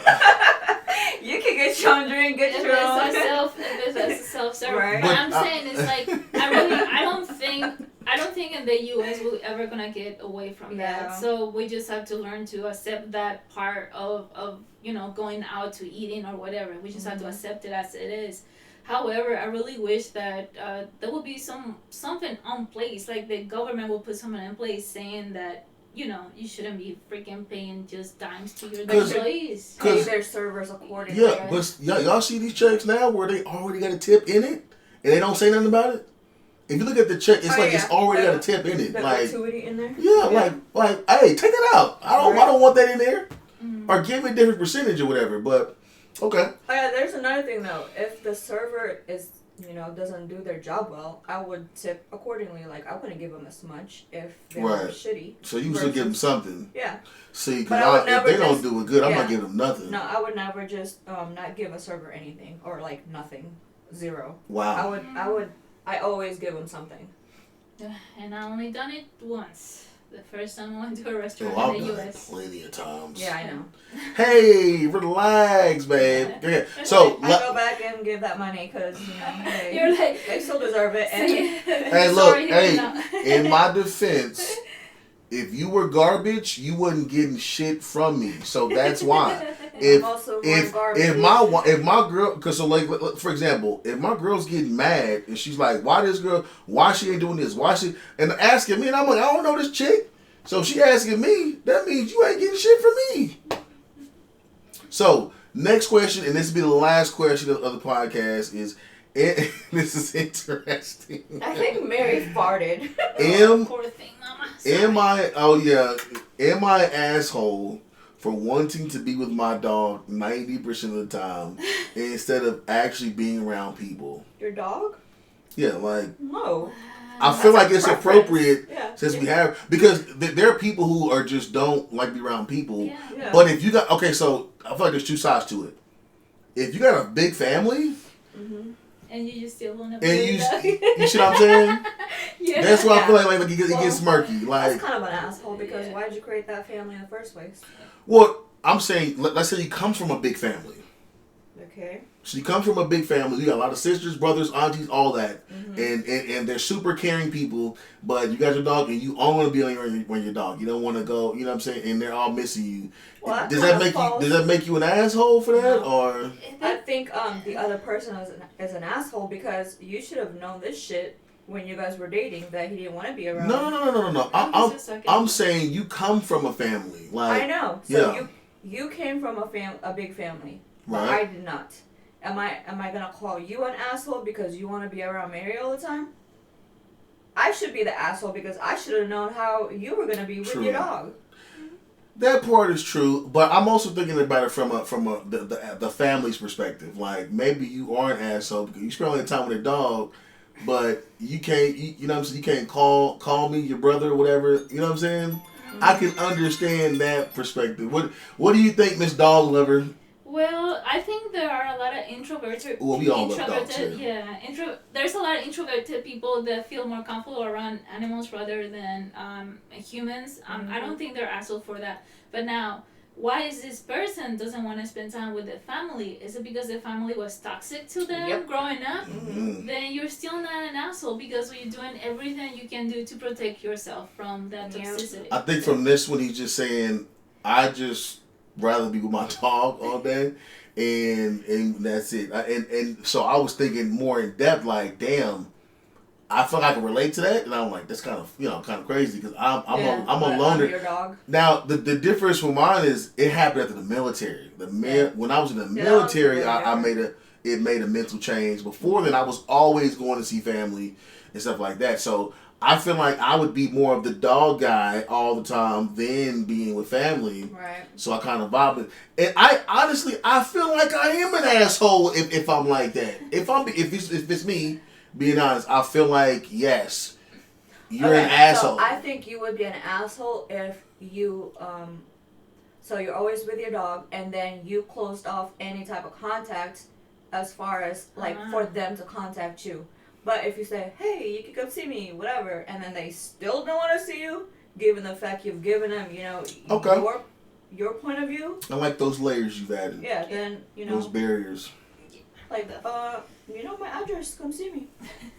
You can get your own drink, get your own. If it's a self-service. Right. But I'm saying it's like, I don't think in the U.S. we're ever gonna get away from that. So we just have to learn to accept that part of going out to eating or whatever. We just have to accept it as it is. However, I really wish that there would be something on place, like the government will put something in place saying that you shouldn't be freaking paying just dimes to your employees. Pay their servers accordingly. Yeah, but y'all see these checks now where they already got a tip in it and they don't say nothing about it? If you look at the check, it's it's already got a tip in it. The like gratuity in there? Yeah, like, hey, take it out. I don't want that in there. Or give me a different percentage or whatever, but okay. Oh yeah, there's another thing though. If the server is doesn't do their job well, I would tip accordingly. Like, I wouldn't give them as much if they're shitty. So you still give them something. Yeah. See, because if they don't do it good, I'm not giving them nothing. No, I would never just not give a server anything or like nothing, zero. Wow. I always give them something. And I only done it once. The first time I went to a restaurant in the U.S. Plenty of times. Yeah, I know. Hey, relax, babe. Okay. So I go back and give that money because You're like, they still deserve it. And hey, look, in my defense, if you were garbage, you wasn't getting shit from me. So that's why. If my girl, because so like for example, if my girl's getting mad and she's like, why she ain't doing this, and asking me, and I'm like, I don't know this chick. So she asking me, that means you ain't getting shit from me. So next question, and this will be the last question of the podcast is. This is interesting. I think Mary farted. Poor thing, mama. Am I asshole for wanting to be with my dog 90% of the time instead of actually being around people? Your dog? Yeah, like... No. I feel like it's appropriate since we have... Because there are people who are just don't like to be around people. Yeah. But if you got... Okay, so I feel like there's two sides to it. If you got a big family... Mm-hmm. And you just still want to be you see what I'm saying? Yeah. That's why I feel like it gets murky. Like, that's kind of an asshole because why did you create that family in the first place? Well, I'm saying, let's say he comes from a big family. Okay. So you come from a big family. You got a lot of sisters, brothers, aunties, all that. Mm-hmm. And they're super caring people. But you got your dog and you all want to be on your dog. You don't want to go, you know what I'm saying? And they're all missing you. Well, does that make you an asshole for that? No. Or I think the other person is an asshole because you should have known this shit when you guys were dating that he didn't want to be around. No. I'm saying you come from a family. Like, I know. So you came from a big family. But right. I did not. Am I gonna call you an asshole because you want to be around Mary all the time? I should be the asshole because I should have known how you were gonna be with your dog. That part is true, but I'm also thinking about it from the family's perspective. Like, maybe you are an asshole because you spend all your time with a dog, but you can't. You know what I'm saying? You can't call me your brother or whatever. You know what I'm saying? Mm-hmm. I can understand that perspective. What do you think, Miss Dog Lover? Well, I think there are a lot of introverted. Well, we all love dogs too. Yeah, there's a lot of introverted people that feel more comfortable around animals rather than humans. I don't think they're assholes for that. But now, why is this person doesn't want to spend time with their family? Is it because their family was toxic to them growing up? Then you're still not an asshole because you're doing everything you can do to protect yourself from that toxicity. I think from this one, he's just saying, I just rather be with my dog all day, and that's it. And so I was thinking more in depth, like, damn, I feel like I can relate to that, and I'm like, that's kind of crazy because I'm a loner. I'm your dog. Now the difference for mine is it happened after the military. When I was in the military, it made a mental change. Before then, I was always going to see family and stuff like that. So I feel like I would be more of the dog guy all the time than being with family. Right. So I kind of vibe it. And I honestly, I feel like I am an asshole if I'm like that. If it's me. Being honest, I feel like, yes, you're an asshole. So I think you would be an asshole if you, so you're always with your dog and then you closed off any type of contact as far as, like, for them to contact you. But if you say, hey, you can come see me, whatever, and then they still don't want to see you, given the fact you've given them, your point of view. I like those layers you've added. Yeah, then, those barriers. Like, my address, come see me.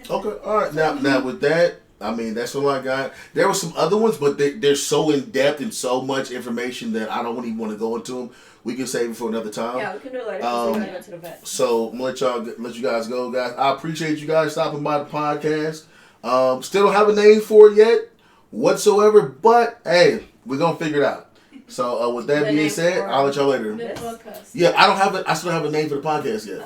Okay, all right. Now with that, I mean, that's all I got. There were some other ones, but they're so in depth and so much information that I don't even want to go into them. We can save it for another time. Yeah, we can do it later because we gotta go to the vet. So I'm gonna let you guys go, guys. I appreciate you guys stopping by the podcast. Still don't have a name for it yet, whatsoever. But hey, we're gonna figure it out. So with that being said, I'll let y'all later. The podcast. Yeah, I still don't have a name for the podcast yet.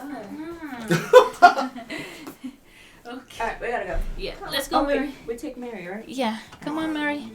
Okay. Alright, we gotta go. Yeah, let's go, Mary. We take Mary, right? Yeah, come on, Mary.